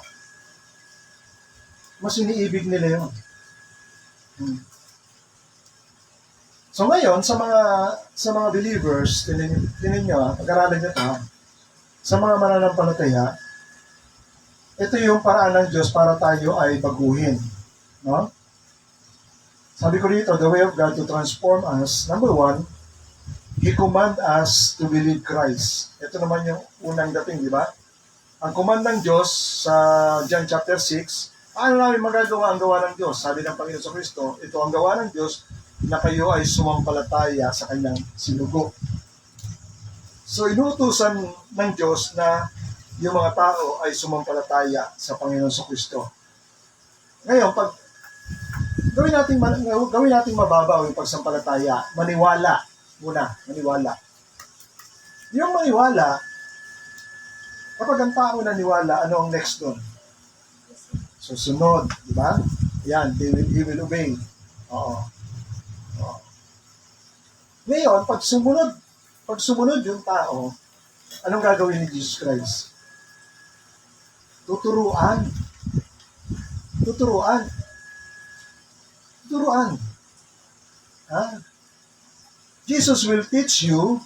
Mas iniibig nila yun. So ngayon, sa mga believers, tinin nyo, pag-aralan nyo ito, sa mga mananampalataya, ito yung paraan ng Diyos para tayo ay baguhin. No? Sabi ko dito, the way of God to transform us, number one, He command us to believe Christ. Ito naman yung unang dating, di ba? Ang command ng Diyos sa John chapter 6, ano namin magagawa ang gawa ng Diyos? Sabi ng Panginoon sa Kristo, ito ang gawa ng Diyos na kayo ay sumampalataya sa kanyang sinugo. So inutusan ng Diyos na yung mga tao ay sumampalataya sa Panginoon sa Kristo. Ngayon, pag gawin nating mababaw yung pagsampalataya, maniwala muna, maniwala. Yung maniwala, kapag ang tao naniwala, ano ang next doon? Susunod, di ba? Yan, he will obey. Oo. Ngayon, pag sumunod yung tao, anong gagawin ni Jesus Christ? Tuturuan. Ha? Jesus will teach you.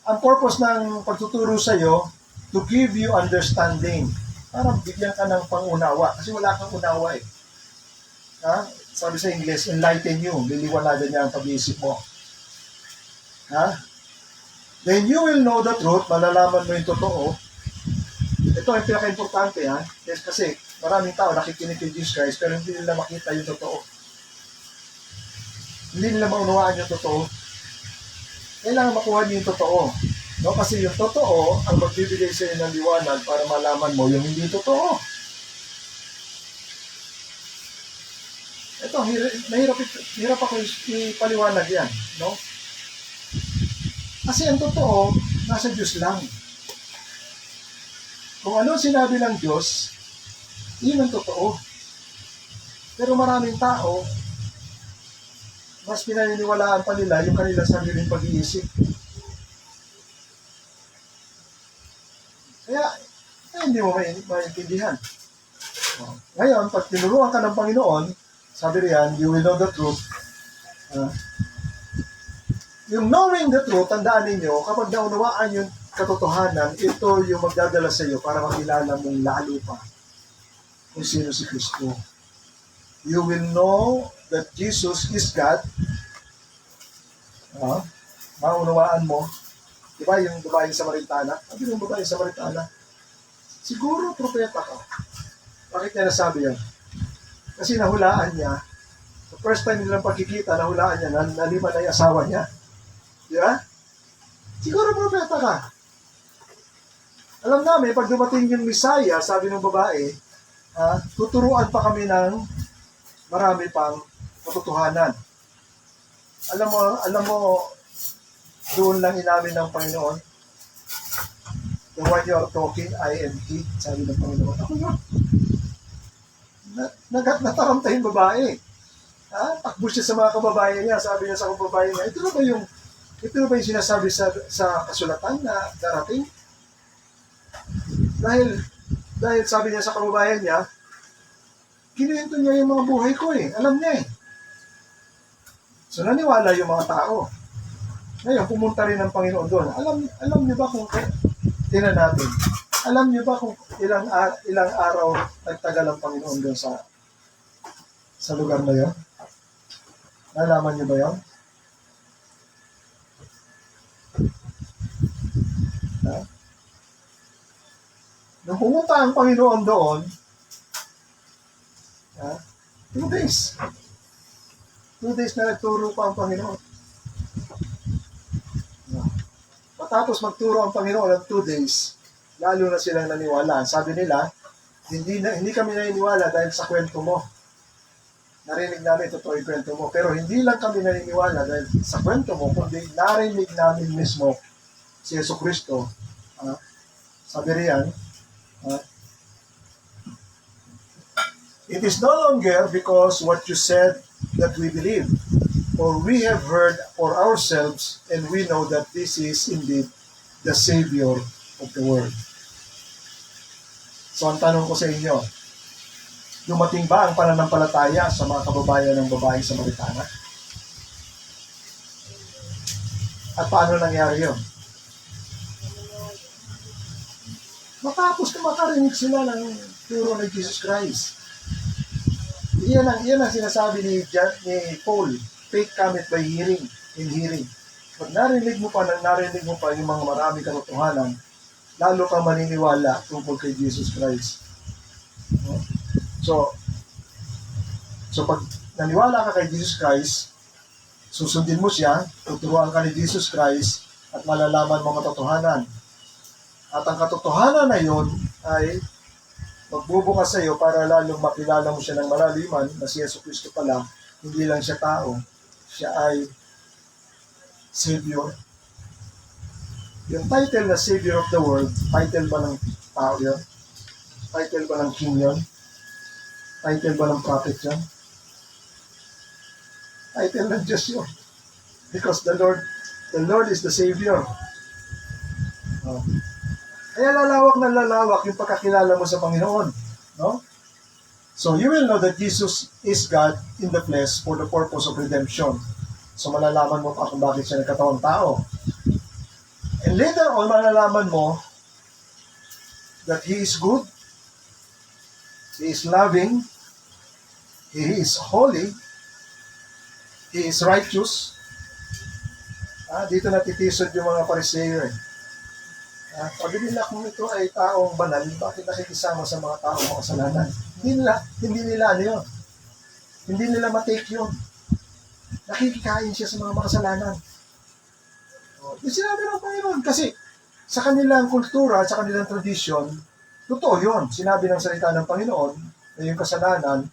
Ang purpose ng pagtuturo sa iyo, to give you understanding. Para bigyan ka ng pangunawa. Kasi wala kang unawa eh. Ha? Sabi sa English, enlighten you. Liliwanagan niya ang pag-iisip mo. Ha? Then you will know the truth, malalaman mo yung totoo. Ito ang pinaka-importante ha. Kasi maraming tao nakikinig kay Jesus Christ pero hindi nila makita yung totoo. Hindi nila maunawaan yung totoo. Kailangan makuha niyo yung totoo. No? Kasi yung totoo ang magbibigay sa iyo ng liwanag para malaman mo yung hindi totoo. Ito, mahirap ako ipaliwanag yan. No? Kasi ang totoo, nasa Diyos lang. Kung ano sinabi ng Diyos, yun ang totoo. Pero maraming tao, mas pinaniniwalaan pa nila yung kanilang sariling pag-iisip. Kaya hindi mo maintindihan. Ngayon, pag tinuruan ka ng Panginoon, sabi riyan, you will know the truth. Yung knowing the truth, tandaan ninyo, kapag naunawaan yung katotohanan, ito yung magdadala sa iyo para makilala mong lalo pa kung sino si Kristo. You will know that Jesus is God. Maunawaan mo. Diba yung babaeng Samaritana? Sabi yung babaeng Samaritana, siguro propeta ka. Bakit niya nasabi yan? Kasi nahulaan niya, the first time nilang pagkikita, nahulaan niya, nalima na yung asawa niya. Di ba? Siguro propeta ka. Alam namin, pag dumating yung Messiah, sabi ng babae, tuturuan pa kami ng marami pang katotohanan. Alam mo, doon lang inamin ng Panginoon, the one you are talking, I am He, sabi ng Panginoon. Ako yun. Nataramta yung babae. Takbo siya sa mga kababayan niya, sabi niya sa kababayan niya, ito na ba yung sinasabi sa kasulatan na darating? Dahil sabi niya sa kababayan niya, kinuwento niya yung mga buhay ko eh. Alam niya eh. So naniwala yung mga tao. Ngayon, pumunta rin ang Panginoon doon. Alam niyo ba kung tinan natin? Alam niyo ba kung ilang araw nagtagal ang Panginoon doon sa lugar na yun? Nalaman niyo ba yun? Nung pumunta ang Panginoon doon, 2 days. 2 days na nagturo pa ang Panginoon. Matapos magturo ang Panginoon ng 2 days, lalo na silang naniwala. Sabi nila, hindi kami naniniwala dahil sa kwento mo. Narinig namin totoo yung kwento mo. Pero hindi lang kami naniniwala dahil sa kwento mo, kundi narinig namin mismo si Jesucristo Ah, sabi riyan, ah, it is no longer because what you said that we believe, for we have heard for ourselves and we know that this is indeed the Savior of the world. So ang tanong ko sa inyo, dumating ba ang pananampalataya sa mga kababayan ng babaeng Samaritana? At paano nangyari yun? Matapos na makarinig sila ng turo ng Jesus Christ. Iyan ang sinasabi ni Paul, faith cometh by hearing and hearing. Pag narinig mo pa yung mga maraming katotohanan, lalo kang maniniwala tungkol kay Jesus Christ. So pag naniwala ka kay Jesus Christ, susundin mo siya, tuturuan ka ni Jesus Christ, at malalaman mo katotohanan. At ang katotohanan na yon ay magbubukas sa iyo para lalong makilala mo siya ng malaliman na si Yesu Cristo pala, hindi lang siya tao, siya ay Savior. Yung title na Savior of the World, title ba ng tao yun? Title ba ng king yun? Title ba ng prophet yun? Title ng Diyos yun. Because the Lord is the Savior. Kaya lalawak yung pagkakilala mo sa Panginoon. No? So you will know that Jesus is God in the flesh for the purpose of redemption. So malalaman mo pa kung bakit siya nagkatawang tao. And later on, malalaman mo that He is good, He is loving, He is holy, He is righteous. Dito natitisod yung mga Pariseo. Pag nila kung ito ay taong banal, bakit nakikisama sa mga taong makasalanan? Hindi nila ano yun. Hindi nila matake yun. Nakikikain siya sa mga makasalanan. Yung sinabi ng Panginoon, kasi sa kanilang kultura, sa kanilang tradisyon, totoo yun. Sinabi ng salita ng Panginoon na yung kasalanan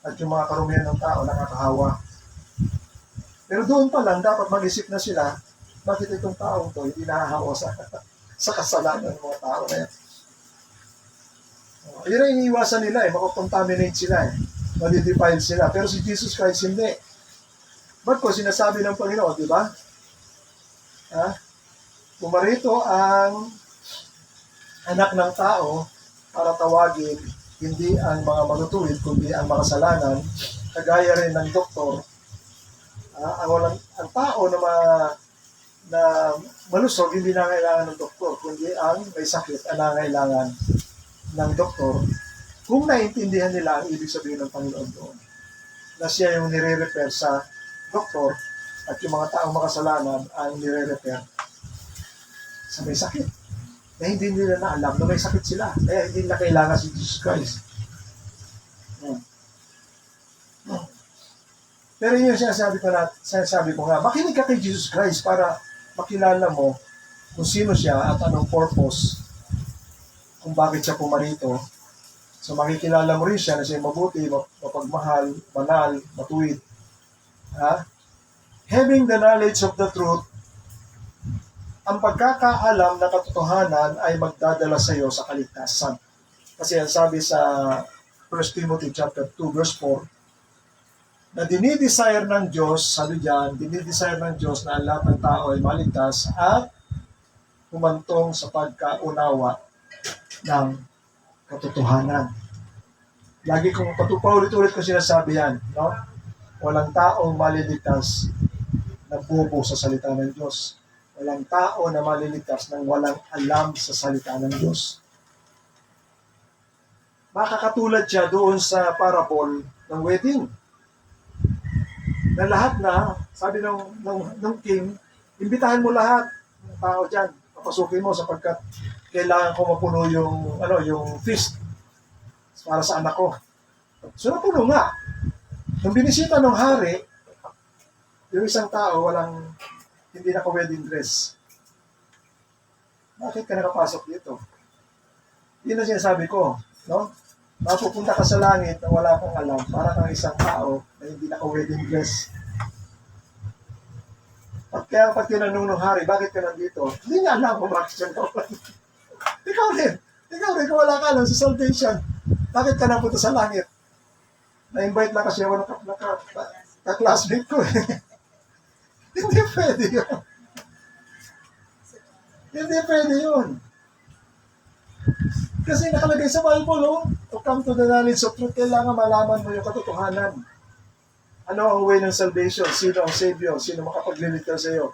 at yung mga karumihan ng tao nakakahawa. Pero doon pa lang, dapat mag-isip na sila, bakit itong taong to hindi nahahawa sa kasalanan ng mga tao na yan. Yun ang iniiwasan nila makakontaminate sila madidefile sila. Pero si Jesus Christ hindi. Ba't ko sinasabi ng Panginoon, di ba? Pumarito ang anak ng tao para tawagin hindi ang mga matutuwid, kundi ang makasalanan, kagaya rin ng doktor. Ang tao na malusog, hindi na kailangan ng doktor, kundi ang may sakit ang nangailangan ng doktor. Kung naiintindihan nila ang ibig sabihin ng Panginoon doon, na siya yung nire-refer sa doktor at yung mga taong makasalanan ang nire-refer sa may sakit. Na hindi nila na alam na may sakit sila. Kaya hindi nila kailangan si Jesus Christ. Pero yun yung sinasabi ko nga, makinig ka kay Jesus Christ para makilala mo kung sino siya at anong purpose, kung bakit siya pumarito. So makikilala mo rin siya na siya mabuti, mapagmahal, banal, matuwid. Having the knowledge of the truth, ang pagkakaalam na katotohanan ay magdadala sa iyo sa kaligtasan. Kasi ang sabi sa 1 Timothy chapter 2 verse 4, na dinidesire ng Diyos, sabi diyan, dinidesire ng Diyos na ang lahat ng tao ay maligtas at humantong sa pagkaunawa ng katotohanan. Lagi kong paulit-ulit ko sinasabi yan, no? Walang taong maliligtas na bobo sa salita ng Diyos. Walang tao na maliligtas nang walang alam sa salita ng Diyos. Makakatulad siya doon sa parable ng wedding. Na lahat na, sabi ng king, imbitahan mo lahat ng tao dyan. Papasukin mo sapagkat kailangan ko mapuno yung feast para sa anak ko. So napuno nga. Nung binisita ng hari, yung isang tao hindi naka-wedding dress. Bakit ka nakapasok dito? Yun ang sinasabi ko, no? Mapupunta ka sa langit na wala kang alam, para kang isang tao na hindi naka-wedding dress. Kaya pag tinanong ng hari, bakit ka nandito? Hindi niya alam kung bakit siya naka-wedding dress. Ikaw rin, kung wala ka alam sa salvation, bakit ka napunta sa langit? Na-invite lang kasi ako ng ka-classmate ko eh. Hindi pwede yun. Hindi pwede yun. Kasi nakalagay sa Bible, to come to the knowledge of truth, kailangan malaman mo yung katotohanan. Ano ang way ng salvation? Sino ang Savior? Sino makapagliligtas sa iyo?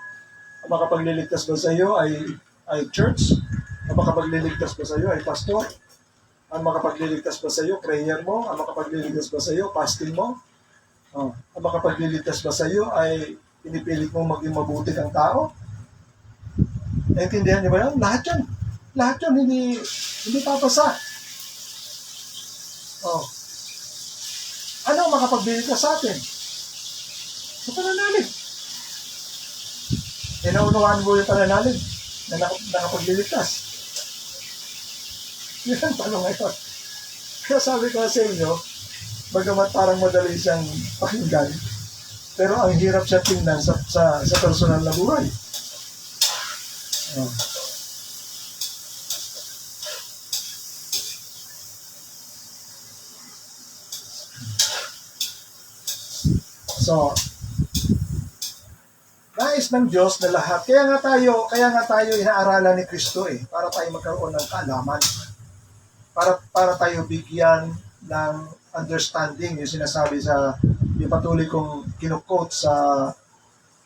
Ang makapagliligtas ba sa iyo ay church? Ang makapagliligtas ba sa iyo ay pastor? Ang makapagliligtas ba sa iyo, prayer mo? Ang makapagliligtas ba sa iyo, fasting mo? Ang makapagliligtas ba sa iyo ay pinipilit mo maging mabuti kang tao? Naintindihan niyo ba yan? Lahat yan, hindi papasa. Ano ang makapagliligtas sa atin? Sa pananalig. Naunawaan mo yung pananalig na nakapagliligtas. Yun ang tanong ngayon. Kaya sabi ko sa inyo, bagamat parang madali siyang pakinggan, pero ang hirap siya tingnan sa personal na buhay. So, nais ng Diyos na lahat. Kaya nga tayo inaaralan ni Kristo para tayo magkaroon ng kaalaman. Para tayo bigyan ng understanding, yung sinasabi yung patuloy kong kinukot sa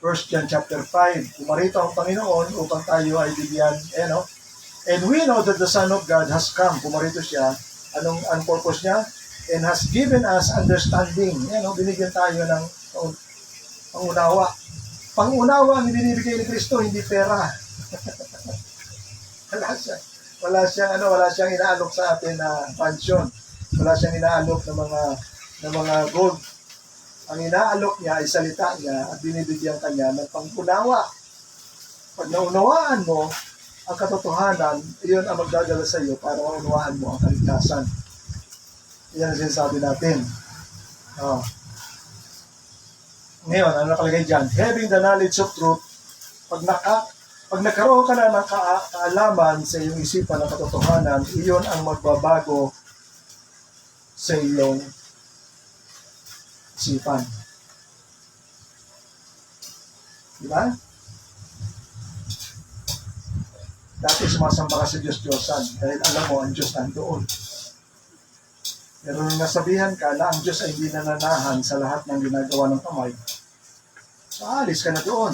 1 John chapter 5. Pumarito ang Panginoon upang tayo ay bigyan, and we know that the Son of God has come. Pumarito siya. Ang purpose niya? And has given us understanding. Binigyan tayo ng pangunawa. Pangunawa ang binibigay ni Kristo, hindi pera. Wala siyang inaalok sa atin na pension. Wala siyang inaalok ng mga gold. Ang inaalok niya ay salita niya at binibigyan kanya ng pangunawa. Pag naunawaan mo ang katotohanan, iyon ang magdadala sa iyo para maunawaan mo ang kaligtasan. Yan ang sinasabi natin. Ngayon, ano nakalagay dyan? Having the knowledge of truth, pag nagkaroon ka na ng kaalaman sa iyong isipan ng katotohanan, iyon ang magbabago sa iyong isipan. Diba? Dati sumasamba ka sa Diyos-Diyosan dahil alam mo ang Diyos nandoon. Pero nung nasabihan ka na ang Diyos ay hindi nananahan sa lahat ng ginagawa ng kamay, aalis ka na doon.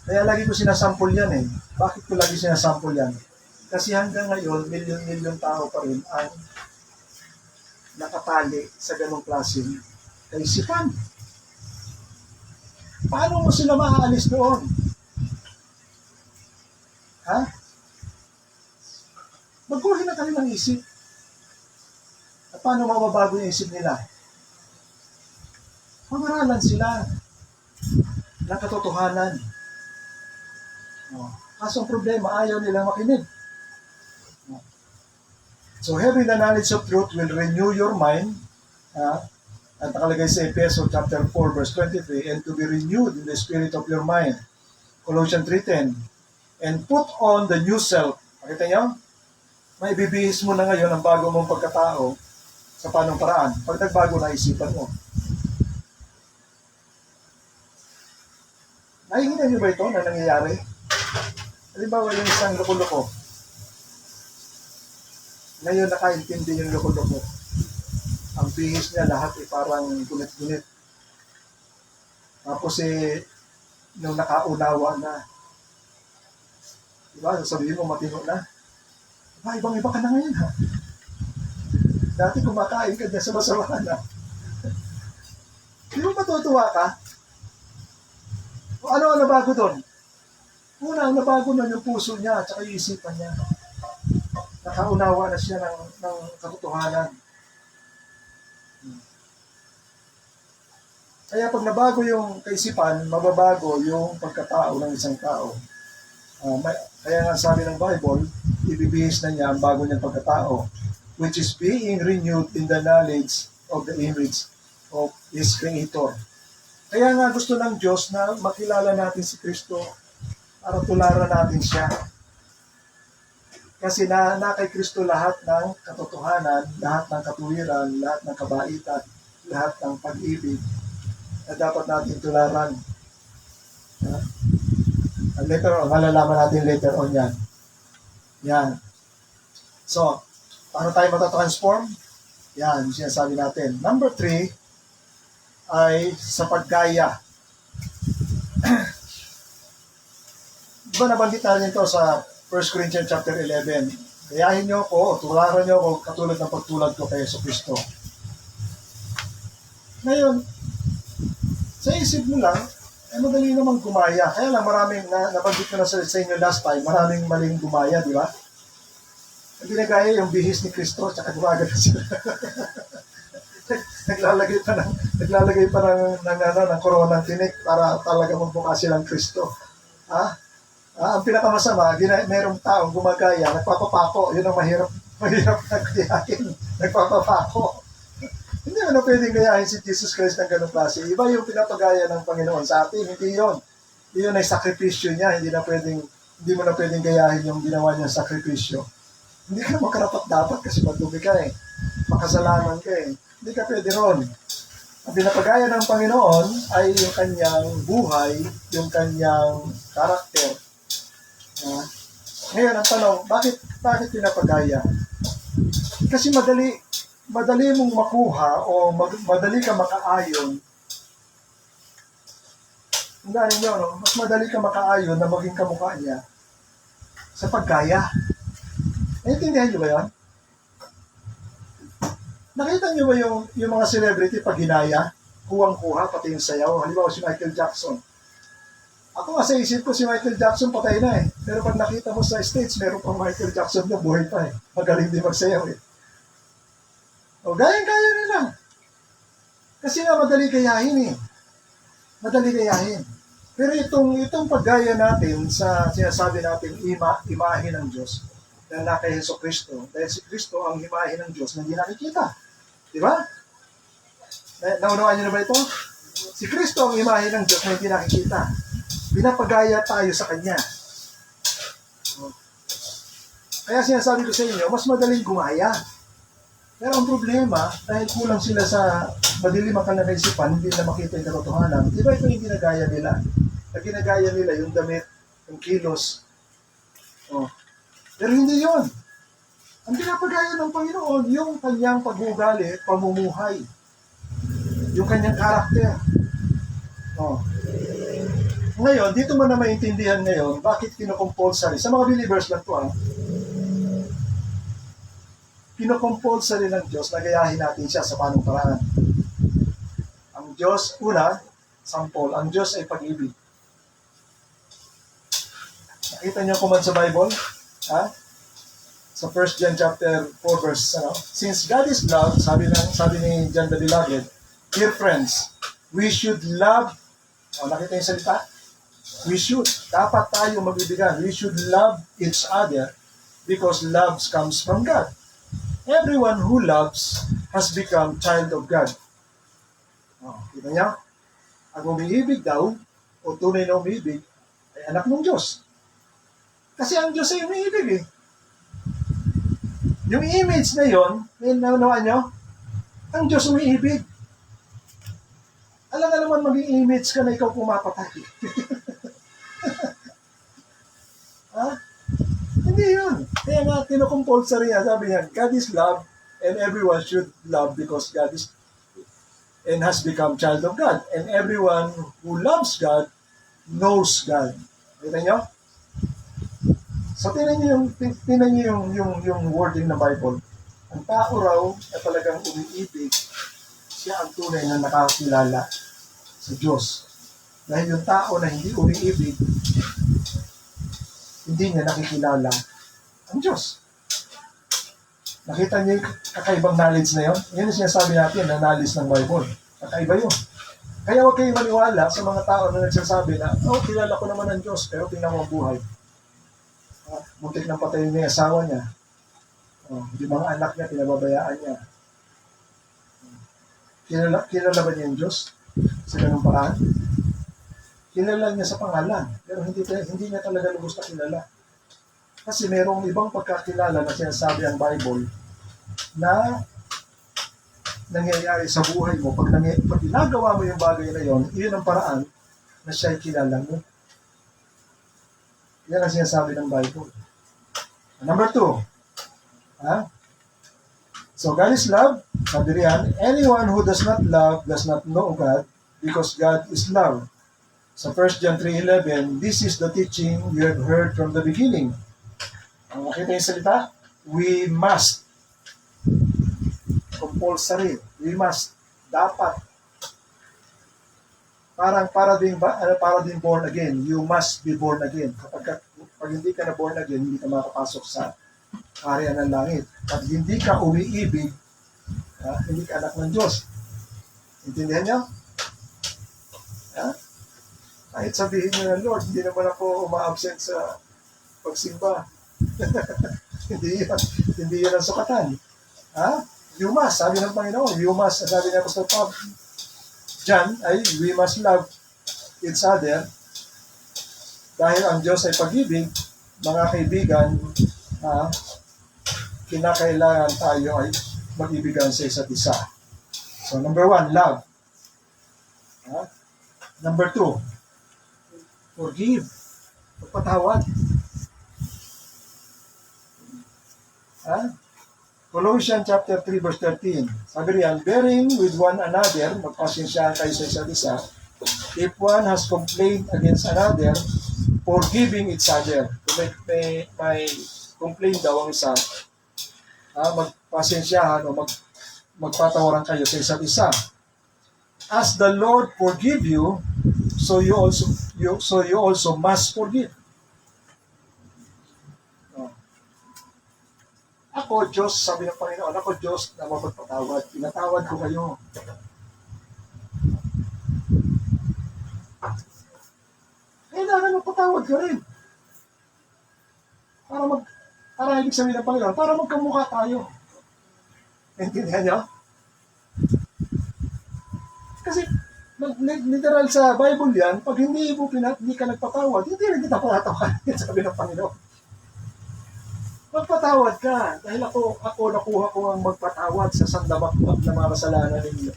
Kaya lagi ko sinasample yan Bakit ko lagi sinasample yan? Kasi hanggang ngayon, milyon-milyon tao pa rin ang nakatali sa ganong klaseng kaisipan. Paano mo sila maaalis doon? Magkuhin na kanilang isip. At paano mababago yung isip nila? Pag-aralan sila ng katotohanan. Kaso ang problema, ayaw nilang makinig. So, having the knowledge of truth will renew your mind. At nakalagay sa Ephesians chapter 4, verse 23, and to be renewed in the spirit of your mind. Colossians 3:10, and put on the new self. Makita niyo? May bibihis mo na ngayon ang bago mong pagkatao sa panong paraan. Pag nagbago na isipan mo. Nahihinan niyo ba ito na nangyayari? Halimbawa yung isang loko-loko. Ngayon nakaintindi yung loko-loko. Ang bihis niya lahat parang gunit-gunit. Tapos nung nakaunawa na, diba, sasabihin mo matino na. Diba, ibang-iba ka na ngayon Dati kumakain ka niya sa masamahan Di mo matutuwa ka? O ano ang nabago doon? Una, ang nabago na yung puso niya at saka yung isipan niya. Nakaunawa na siya ng katotohanan. Kaya pag nabago yung kaisipan, mababago yung pagkatao ng isang tao. Kaya nga sabi ng Bible, ibibihis na niya ang bago niyang pagkatao, which is being renewed in the knowledge of the image of His Creator. Kaya nga gusto ng Diyos na makilala natin si Kristo para tularan natin siya. Kasi na kay Kristo lahat ng katotohanan, lahat ng katuwiran, lahat ng kabaitan, lahat ng pag-ibig na dapat natin tularan. Ha? Later on, malalaman natin later on yan. Yan. So, paano tayo matatransform? Yan, sinasabi natin. Number 3 ay sa paggaya. Di ba nabanggit natin ito sa 1 Corinthians chapter 11? Gayahin niyo ako, tularan niyo ako katulad ng pagtulad ko kay Jesucristo. Ngayon, sa isip mo lang, madali namang gumaya. Kaya lang maraming, nabanggit ko na sa inyo last time, maraming maling gumaya, di ba? Ang ginagaya yung bihis ni Kristo, tsaka gumagana sila. naglalagay pa ng koronang tinik para talaga magbuka silang Kristo. Ang pinakamasama, mayroong taong gumagaya, nagpapapako, yun ang mahirap na gayahin, nagpapapako. Hindi mo na pwedeng gayahin si Jesus Christ ng ganong klase. Iba yung pinapagaya ng Panginoon sa atin, hindi yun. Yun ay sakripisyo niya, hindi mo na pwedeng gayahin yung ginawa niyang sakripisyo. Hindi ka naman karapat-dapat kasi madumi ka makasalanan ka Hindi ka pwede ron. Ang pinapagaya ng Panginoon ay yung kanyang buhay, yung kanyang karakter. Ngayon, ang tanong, bakit pinapagaya? Kasi madali mong makuha o madali ka makaayon. Tandaan niyo, no? Mas madali ka makaayon na maging kamukha niya sa paggaya. Naintindihan niyo ba yan? Nakita niyo ba yung mga celebrity pag ginaya? Kuwang-kuha, pati yung sayaw. Halimbawa si Michael Jackson. Ako nga sa isip ko si Michael Jackson patay na Pero pag nakita mo sa stage, meron pang Michael Jackson na buhay pa Magaling din magsayaw O gaya-gaya nila. Kasi nga madali gayahin Madali gayahin. Pero itong paggaya natin sa sinasabi natin imahe ng Diyos na kay Jesucristo. Dahil si Kristo ang imahe ng Diyos na hindi nakikita. Di ba? Naunawaan niyo na ba ito? Si Kristo ang imahe ng Diyos na hindi nakikita. Pinapagaya tayo sa Kanya. Kaya sinasabi ko sa inyo, mas madaling gumaya. Pero ang problema, dahil kulang sila sa madilim ang kanilang isipan, hindi na makita yung katotohanan. Iba ito yung ginagaya nila. Ang ginagaya nila yung damit, yung kilos. Pero hindi yon. Ang pinapagaya ng Panginoon, yung kanyang pag-uugali, pamumuhay. Yung kanyang karakter. Ngayon, dito mo na maintindihan ngayon, bakit kinocompulsory. Sa mga believers lang ito, kinocompulsory ng Diyos na gayahin natin siya sa panumparaan. Ang Diyos, una, sample, ang Diyos ay pag-ibig. Nakita niyo kung man sa Bible? Sa 1 John chapter 4 verse, since God is love, sabi ni John the Beloved, dear friends, we should love, nakita yung salita? Dapat tayo mag-ibigan. We should love each other because love comes from God. Everyone who loves has become child of God. Kita niya? Ang umiibig daw, o tunay na umiibig, ay anak ng Diyos. Kasi ang Diyos ay umiibig Yung image na yun, naunawaan nyo? Ang Diyos umiibig. Alam nga naman maging image ka na ikaw pumapatay. Hindi yun. Kaya nga, kinocompulsory niya. Sabi niya, God is love and everyone should love because God is and has become child of God. And everyone who loves God knows God. Kita nyo? So, tingnan niyo yung wording ng Bible. Ang tao raw na talagang umiibig, siya ang tunay na nakakilala sa Diyos. Dahil yung tao na hindi umiibig, hindi niya nakikilala ang Diyos. Nakita niyo yung kakaibang knowledge na yun? Yan yung sinasabi natin na knowledge ng Bible. Kakaiba yun. Kaya huwag kayong maniwala sa mga tao na nagsasabi na, kilala ko naman ang Diyos, pero tingnan mo ang buhay. Muntik ng patayin niya yung asawa niya. Yung mga anak niya, pinababayaan niya. Kilala ba niya yung Diyos? Sa ganung paraan? Kilala niya sa pangalan, pero hindi niya talaga lubos na kilala. Kasi merong ibang pagkakilala na sinasabi ang Bible na nangyayari sa buhay mo. Pag ginagawa mo yung bagay na yon, iyon ang paraan na siya'y kilala mo. Yan ang sinasabi ng Bible. Number 2. So God is love. Sabi riyan, anyone who does not love does not know God because God is love. Sa 1 John 3:11, this is the teaching you have heard from the beginning. Ang makita yung salita, we must. Compulsory. We must. Dapat. Para din born again. You must be born again. Pag hindi ka na born again, hindi ka makapasok sa kaharian ng langit. Pag hindi ka umiibig, hindi ka anak ng Diyos. Intindihan niyo? Kahit sabihin niyo na, Lord, hindi naman ako uma-absent sa pagsimba. Hindi yun ang sukatan. You must, sabi ng Panginoon, you must, sabi ng Apostol John, we must love each other dahil ang Diyos ay pag-ibig. Mga kaibigan, kinakailangan tayo ay mag-ibigan sa isa't isa. So, number 1, love. Number 2, forgive. Pagpatawad. Colossians chapter 3 verse 13. Sabi riyan, bearing with one another, magpasensyahan kayo sa isa't isa. If one has complained against another, forgiving each other. Kung may complain daw ang isa, magpasensyahan o magpatawaran kayo sa isa't isa. As the Lord forgive you, so you also must forgive. Ako, Diyos, sabi ng Panginoon, ako, Diyos, na mapagpatawad. Pinatawad ko kayo. Kailangan magpatawad ka rin. Para ibig sabihin ng Panginoon, para magkamukha tayo. Naintindihan niyo? Kasi, literal sa Bible yan, pag hindi ka nagpatawad, hindi rin kita patawad. Sabi ng Panginoon. Magpatawad ka, dahil ako nakuha ko ang magpatawad sa sandamakmak na mga kasalanan ninyo.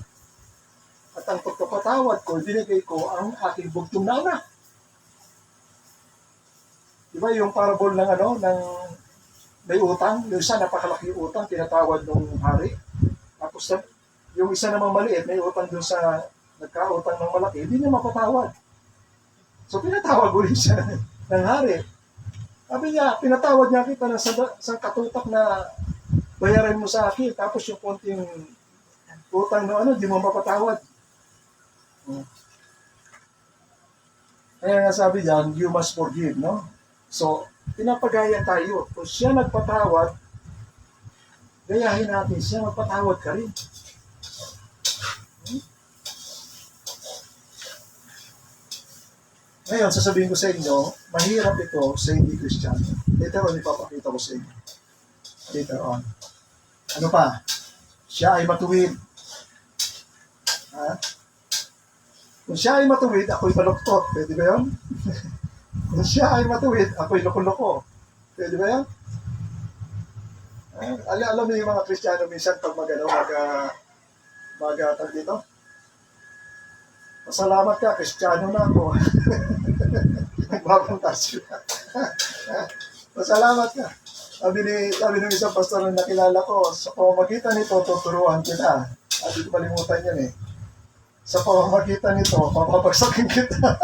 At ang pagpapatawad ko, binigay ko ang aking bugtong na anak. Diba yung parable ng may utang, yung isa napakalaki utang, tinatawad ng hari. Tapos yung isa namang maliit, may utang dun sa nagkautang ng malaki, hindi niya mapatawad. So pinatawad ulit siya ng hari. Sabi niya, pinatawad niya kita na sa katutak na bayaran mo sa akin, tapos yung konting utang na di mo mapatawad. Kaya nga sabi diyan, you must forgive, no? So, pinapagaya tayo. Kung siya nagpatawad, gayahin natin siya, magpatawad ka rin. Ngayon, sasabihin ko sa inyo, mahirap ito sa hindi Kristiyano. Later on, ipapakita ko sa inyo. Later on. Ano pa? Siya ay matuwid. Kung siya ay matuwid, ako'y baluktot. Pwede ba yun? Kung siya ay matuwid, ako'y loko-loko. Pwede ba yun? Alam mo yung mga Kristiyano minsan pag tag dito? Pasalamat ka, Kristiyano na ako. Nagbabantas yun. Pasalamat ka. Sabi ng isang pastor na nakilala ko, sa pamamagitan nito, tuturuan kita. Hindi ko malimutan yan eh. Sa pamamagitan nito, papapagsakin kita.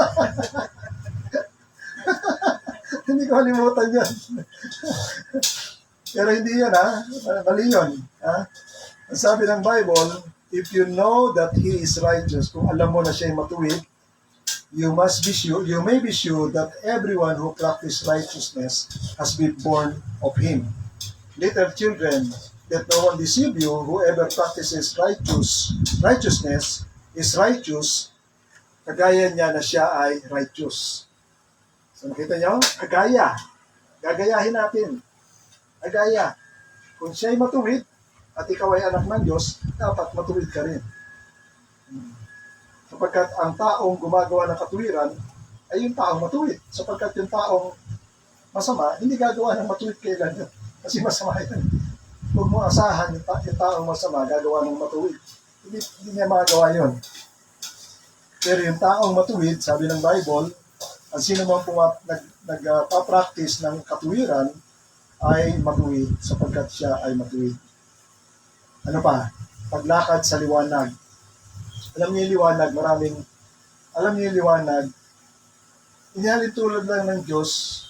Hindi ko malimutan yan. Pero hindi yan mali yun. Ang sabi ng Bible, if you know that He is righteous, kung alam mo na siya ay matuwid, you may be sure that everyone who practices righteousness has been born of Him. Little children, let no one deceive you. Whoever practices righteousness is righteous, kagaya niya na siya ay righteous. So nakita niyo? Kagaya. Gagayahin natin. Kagaya. Kung siya ay matuwid, at ikaw ay anak ng Diyos, dapat matuwid ka rin. Sapagkat ang taong gumagawa ng katuwiran ay yung taong matuwid. Sapagkat yung taong masama, hindi gagawa ng matuwid kailan yun. Kasi masama yun. Huwag mo asahan yung taong masama gagawa ng matuwid. Hindi niya magagawa yun. Pero yung taong matuwid, sabi ng Bible, ang sino man nagpa-practice ng katuwiran ay matuwid sapagkat siya ay matuwid. Ano pa? Paglakad sa liwanag. Alam niyo yung liwanag, alam niyo yung liwanag, inihalin tulad lang ng Diyos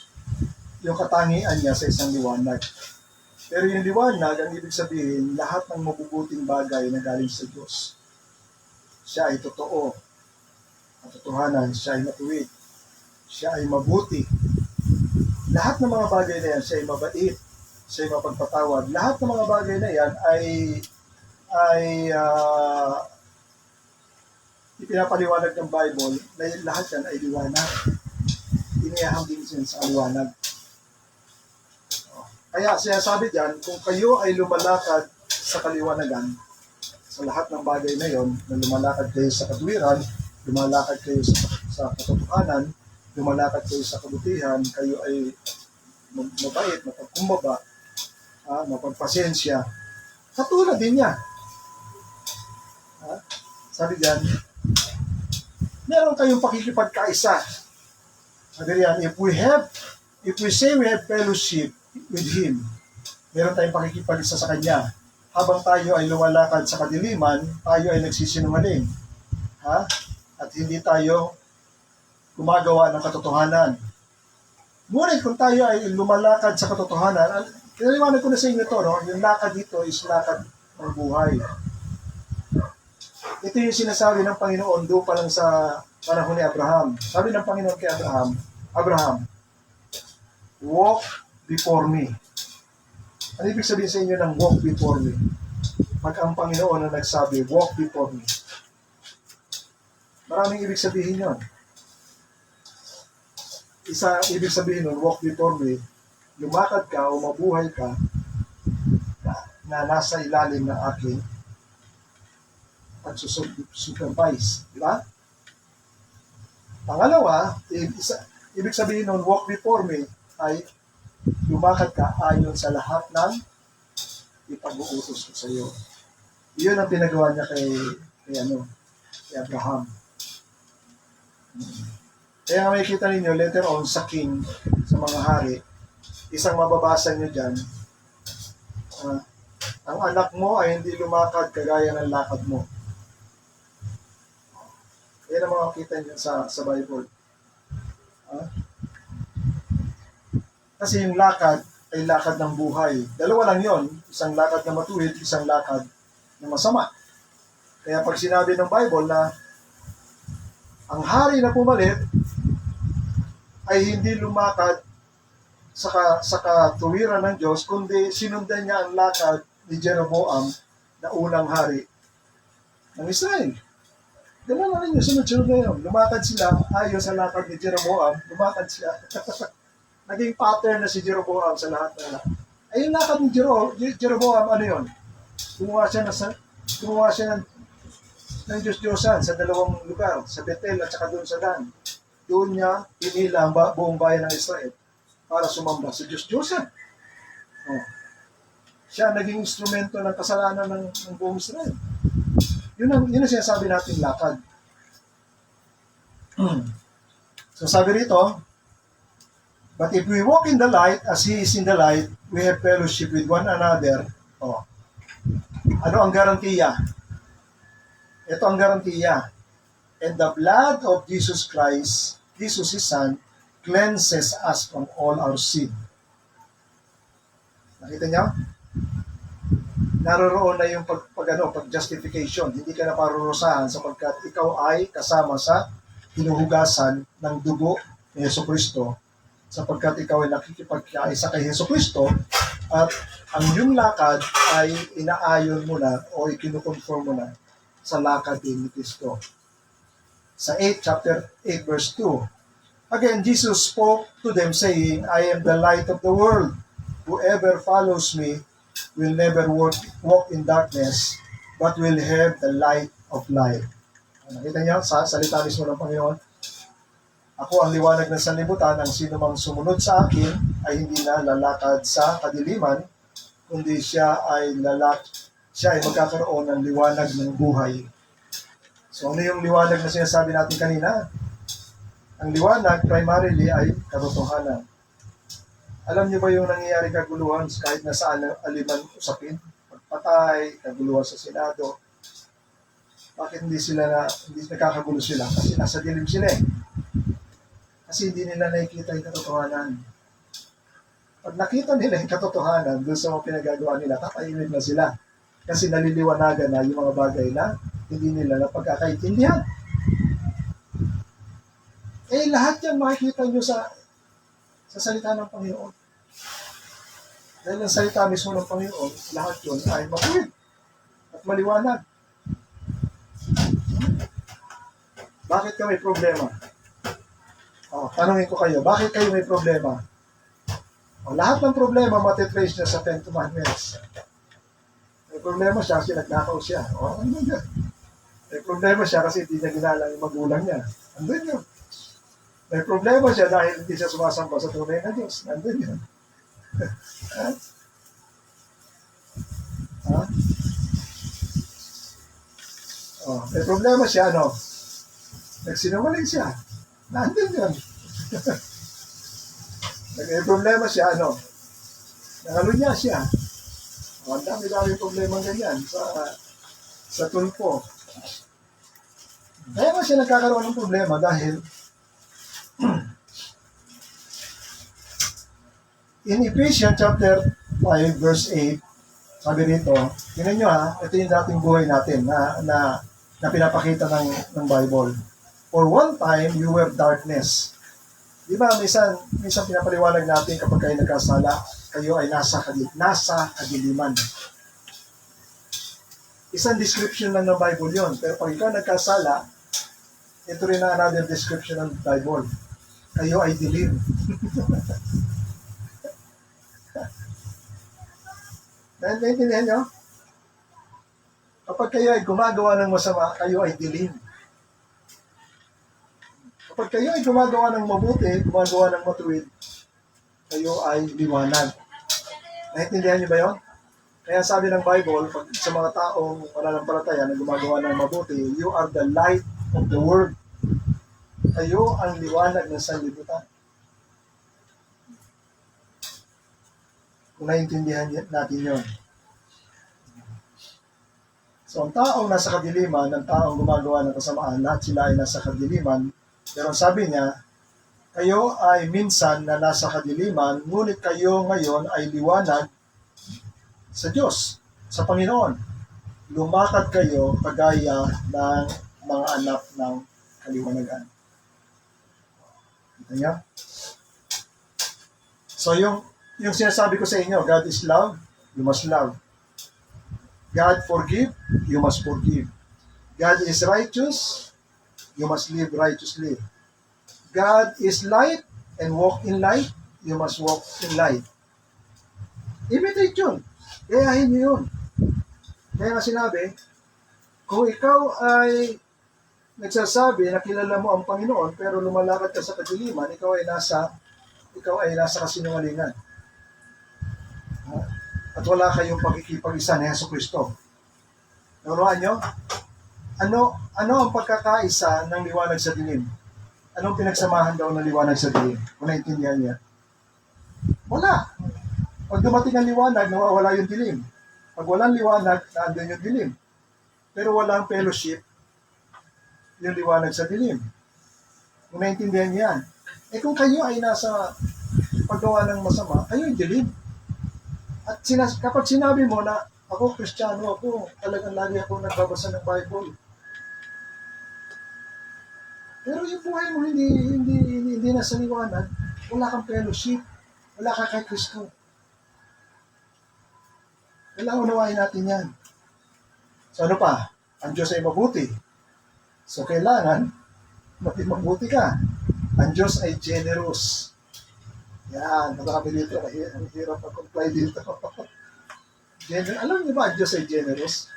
yung katangian niya sa isang liwanag. Pero yung liwanag, ang ibig sabihin, lahat ng mabubuting bagay na galing sa Diyos. Siya ay totoo. Katotohanan, siya ay matuwid. Siya ay mabuti. Lahat ng mga bagay na yan, siya ay mabait. Siya ay mapagpatawad. Lahat ng mga bagay na yan ay ipinapaliwanag ng Bible na lahat yan ay liwanag. Iniyahang din siya sa liwanag. Kaya sinasabi diyan, kung kayo ay lumalakad sa kaliwanagan, sa lahat ng bagay na yon, na lumalakad kayo sa katuwiran, lumalakad kayo sa katotohanan, lumalakad kayo sa kabutihan, kayo ay mabait, mapagkumbaba, mapagpasensya, katulad din niya. Sabi diyan, meron kayong pakikipagkaisa. Sabi diyan, if we say we have fellowship with Him, meron tayong pakikipag-isa sa Kanya. Habang tayo ay lumalakad sa kadiliman, tayo ay nagsisinungaling. At hindi tayo gumagawa ng katotohanan. Ngunit kung tayo ay lumalakad sa katotohanan, kinaliwanag ko na sa inyo ito, no? Yung lakad dito is lakad ng buhay. Ito yung sinasabi ng Panginoon doon pa lang sa panahon ni Abraham. Sabi ng Panginoon kay Abraham, walk before me. Ano ibig sabihin sa inyo ng walk before me? Pag ang Panginoon na nagsabi, walk before me. Maraming ibig sabihin yun. Isa ibig sabihin nun, walk before me, lumakad ka o mabuhay ka na nasa ilalim ng aking pagsusupervise. Di ba? Pangalawa, ibig sabihin nun, walk before me ay lumakad ka ayon sa lahat ng ipag-uutos ko sa iyo. Iyon ang pinagawa niya kay Abraham. Kaya makikita ninyo later on sa king, sa mga hari, isang mababasa niyo dyan, ang anak mo ay hindi lumakad kagaya ng lakad mo. Yan ang makikita niyo sa Bible. Kasi yung lakad ay lakad ng buhay. Dalawa lang yon, isang lakad na matuwid, isang lakad na masama. Kaya pag sinabi ng Bible na ang hari na pumalit ay hindi lumakad sa katuwiran ng Diyos, kundi sinundan niya ang lakad ni Jeroboam na unang hari ng Israel. Ganun na rin yung sunod-sunod na yun. Lumakad sila ayon sa lakad ni Jeroboam, lumakad sila. Naging pattern na si Jeroboam sa lahat na lahat. Ay yung lakad ni Jeroboam, ano yun? Gumawa siya ng Diyos-Diyosan sa dalawang lugar, sa Bethel at saka doon sa Dan. Doon niya pinila ang buong bayan ng Israel para sumamba sa Diyos-Diyosan. Siya naging instrumento ng kasalanan ng buong Israel. Yun ang sinasabi natin lakad. So sabi rito, but if we walk in the light as He is in the light, we have fellowship with one another. Ano ang garantiya? Ito ang garantiya. And the blood of Jesus Christ, Jesus His Son, cleanses us from all our sin. Nakita niyo? Naroroon na yung pag-justification. Hindi ka na parurusahan sapagkat ikaw ay kasama sa hinuhugasan ng dugo ni Jesucristo sapagkat ikaw ay nakikipagkaisa kay Jesucristo at ang iyong lakad ay inaayon mo na o ikinukonform mo na sa lakad din ni Cristo. Sa chapter 8, verse 2. Again, Jesus spoke to them saying, I am the light of the world. Whoever follows me will never walk in darkness, but will have the light of life. Nakita niyo sa salita mismo ng Panginoon? Ako ang liwanag ng sanlibutan, ang sino mang sumunod sa akin ay hindi na lalakad sa kadiliman, kundi siya ay magkakaroon ng liwanag ng buhay. So ano yung liwanag na sinasabi natin kanina? Ang liwanag primarily ay katotohanan. Alam niyo ba yung nangyayari kaguluhan kahit na saan aliman usapin? Pagpatay, kaguluhan sa Senado. Bakit hindi nakakagulo sila? Kasi nasa dilim sila eh. Kasi hindi nila nakikita yung katotohanan. Pag nakita nila yung katotohanan doon sa mga pinagagawa nila, tatahimik na sila. Kasi naliliwanagan na yung mga bagay na hindi nila napagkakaintindihan. Eh, lahat yan makikita nyo sa salita ng Panginoon. Dahil ang salita mismo ng Panginoon, lahat yun ay matuwid at maliwanag. Bakit ka may problema? Tanungin ko kayo, bakit kayo may problema? Lahat ng problema matitrace niya sa 10 Commandments. May problema siya kasi nagnakaw siya. Andun yun. May problema siya kasi hindi niya ginala yung magulang niya. Andun yun. May problema siya dahil hindi siya sumasamba sa tunay na Diyos. Andun yun. May problema siya, nagsinungaling siya. Nandun yun. May problema siya, nangalunya siya. Ang dami-dami problema ganyan sa tulpo. Kaya nga siya nagkakaroon ng problema dahil in Ephesians chapter 5 verse 8, sabi rito, tingnan nyo ito yung dating buhay natin na pinapakita ng Bible. For one time, you were darkness. Di ba, minsan pinapaliwanag natin kapag kayo nagkasala, kayo ay nasa kadiliman. Isang description lang ng Bible yon. Pero pag ikaw nagkasala, ito rin na another description ng Bible. Kayo ay dilim. Naintindihan nyo? Kapag kayo ay gumagawa ng masama, kayo ay dilim. Kapag kayo ay gumagawa ng mabuti, gumagawa ng matuwid, kayo ay liwanag. Naintindihan nyo ba yun? Kaya sabi ng Bible, pag sa mga taong mananampalataya na gumagawa ng mabuti, you are the light of the world. Kayo ang liwanag ng sanlibutan. Kung naiintindihan natin yun. So, ang taong nasa kadiliman, ang taong gumagawa ng kasamaan, lahat sila ay nasa kadiliman. Pero sabi niya, kayo ay minsan na nasa kadiliman, ngunit kayo ngayon ay liwanag sa Diyos, sa Panginoon. Lumakad kayo kagaya ng mga anak ng kaliwanagan. Kita niyo? So, yung sinasabi ko sa inyo, God is love, you must love. God forgive, you must forgive. God is righteous, you must live righteously. God is light and walk in light, you must walk in light. Imitate yun. Gayahin nyo yun. Kaya nga sinabi, kung ikaw ay nagsasabi na kilala mo ang Panginoon pero lumalakad ka sa kadiliman, ikaw ay nasa kasinungalingan. At wala kayong pakikipag-isa ni Jesucristo. Naunawaan nyo? Ano ang pagkakaisa ng liwanag sa dilim? Anong pinagsamahan daw ng liwanag sa dilim? Kung naintindihan niya. Wala. Pag dumating ang liwanag, nawawala yung dilim. Pag walang liwanag, naandun yung dilim. Pero walang fellowship, yung liwanag sa dilim. Kung naintindihan niya. Kung kayo ay nasa paggawa ng masama, kayo yung dilim. At kapag sinabi mo na ako, Kristiyano ako, talagang lagi ako nagbabasa ng Bible. Pero yung buhay mo hindi nasa liwanag, wala kang fellowship, wala ka kay Kristo. Kailangan unawain natin yan. So ano pa? Ang Diyos ay mabuti. So kailangan, mabuti ka. Ang Diyos ay generous. Yan, marami dito. Ang hirap mag-comply dito. Alam niyo ba ang Diyos ay generous?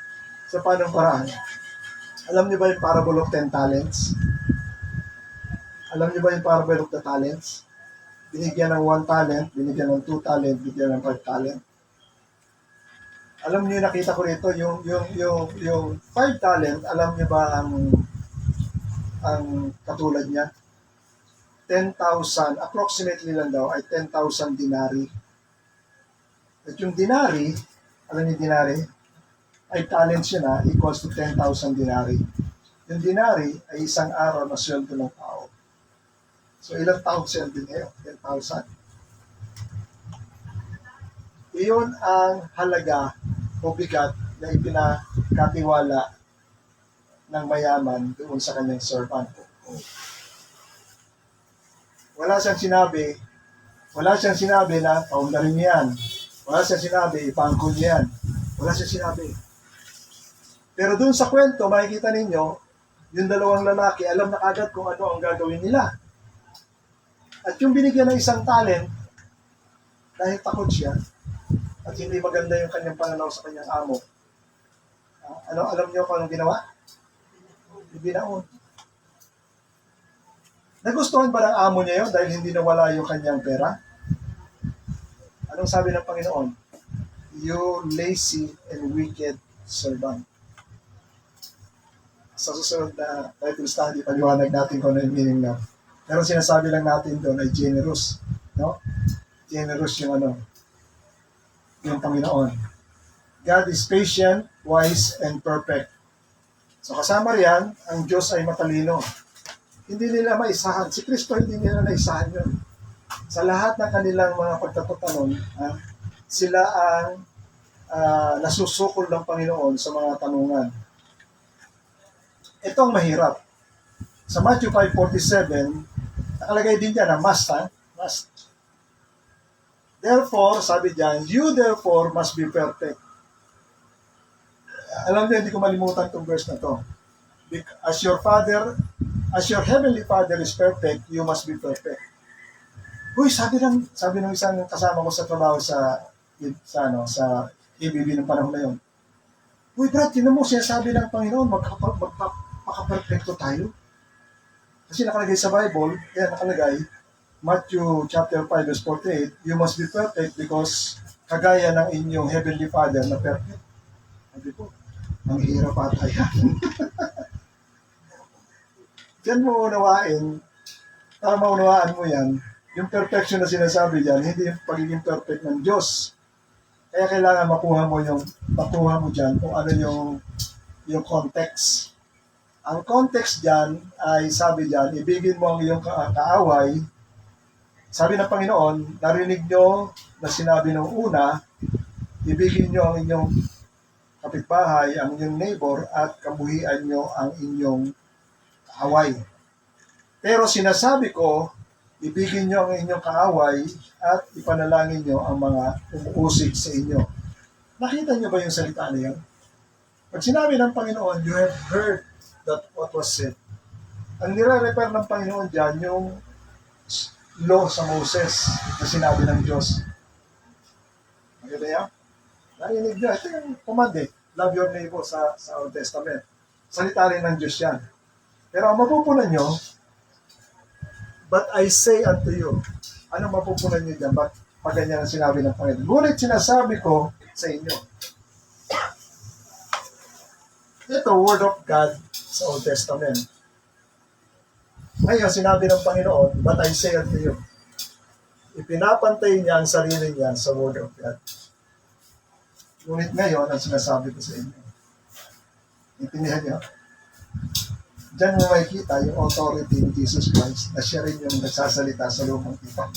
Sa paanong paraan? Alam niyo ba yung parable of 10 talents? Alam niyo ba yung parable of the talents? Binigyan ng 1 talent, binigyan ng 2 talent, binigyan ng 5 talent. Alam niyo, nakita ko rito, yung 5 talent, alam niyo ba ang katulad niya? 10,000, approximately lang daw, ay 10,000 dinari. At yung dinari, alam niyo dinari, ay talents yun equals to 10,000 dinari. Yung dinari ay isang araw na sweldo ng tao. So ilang taong sweldo niya yun? 10,000. Iyon ang halaga o bigat na ipinakatiwala ng mayaman doon sa kanyang servant. Wala siyang sinabi na paundarin niya yan. Wala siyang sinabi, ipangkol niya yan. Wala siyang sinabi. Pero doon sa kwento, makikita ninyo, yung dalawang lalaki, alam na agad kung ano ang gagawin nila. At yung binigyan ng isang talent, dahil takot siya, at hindi maganda yung kanyang pananaw sa kanyang amo. Alam niyo kung anong ginawa? Binaon. Nagustuhan ba ng amo niya yun dahil hindi nawala yung kanyang pera? Anong sabi ng Panginoon? You lazy and wicked servant. Sa susunod na Bible study, paliwanag natin kung ano yung meaning na. Pero sinasabi lang natin doon ay generous. No? Generous yung yung Panginoon. God is patient, wise, and perfect. So kasama riyan, ang Diyos ay matalino. Hindi nila maisahan. Si Kristo hindi nila naisahan yun. Sa lahat ng kanilang mga pagtatatanong, sila ang nasusukol ng Panginoon sa mga tanungan. Ito ang mahirap. Sa Matthew 5:47, nakalagay din dyan na must. Therefore, sabi dyan, you therefore must be perfect. Alam niyo, hindi ko malimutan itong verse na to. As your heavenly Father is perfect, you must be perfect. Uy, sabi ng isang kasama ko sa trabaho sa ABB ng panahon na yun. Uy, Brad, tinan mo, sinasabi ng Panginoon, magpaka-perfecto tayo. Kasi nakalagay sa Bible, nakalagay, Matthew chapter 5 verse 48, you must be perfect because kagaya ng inyong heavenly Father na perfect. Sabi po, ang hirap ata yan. Diyan mo unawain, para maunawaan mo yan, yung perfection na sinasabi dyan, hindi yung pagiging perfect ng Diyos. Kaya kailangan makuha mo dyan kung ano yung context. Ang context dyan ay sabi dyan, ibigin mo ang iyong kaaway. Sabi ng Panginoon, narinig nyo na sinabi ng una, ibigin nyo ang inyong kapitbahay, ang inyong neighbor, at kabuhian nyo ang inyong kaaway. Pero sinasabi ko, ibigin nyo ang inyong kaaway at ipanalangin nyo ang mga umuusig sa inyo. Nakita nyo ba yung salita na yun? Pag sinabi ng Panginoon, you have heard that what was said. Ang nire-refer ng Panginoon dyan, yung law sa Moses na sinabi ng Diyos. Nakita niya? Narinig niya. Ito yung command Love your neighbor sa Old Testament. Salita rin ng Diyos yan. Pero ang mapupunan nyo, but I say unto you, anong mapupunan nyo dyan? Ba't ganyan ang sinabi ng Panginoon? Ngunit sinasabi ko sa inyo. Ito, word of God sa Old Testament. Ngayon, sinabi ng Panginoon, but I say unto you, ipinapantay niya ang sarili niya sa word of God. Ngunit ngayon, ang sinasabi ko sa inyo. Intindihan niyo? Diyan mo makikita yung authority ni Jesus Christ na siya rin yung nagsasalita sa lumang tipan.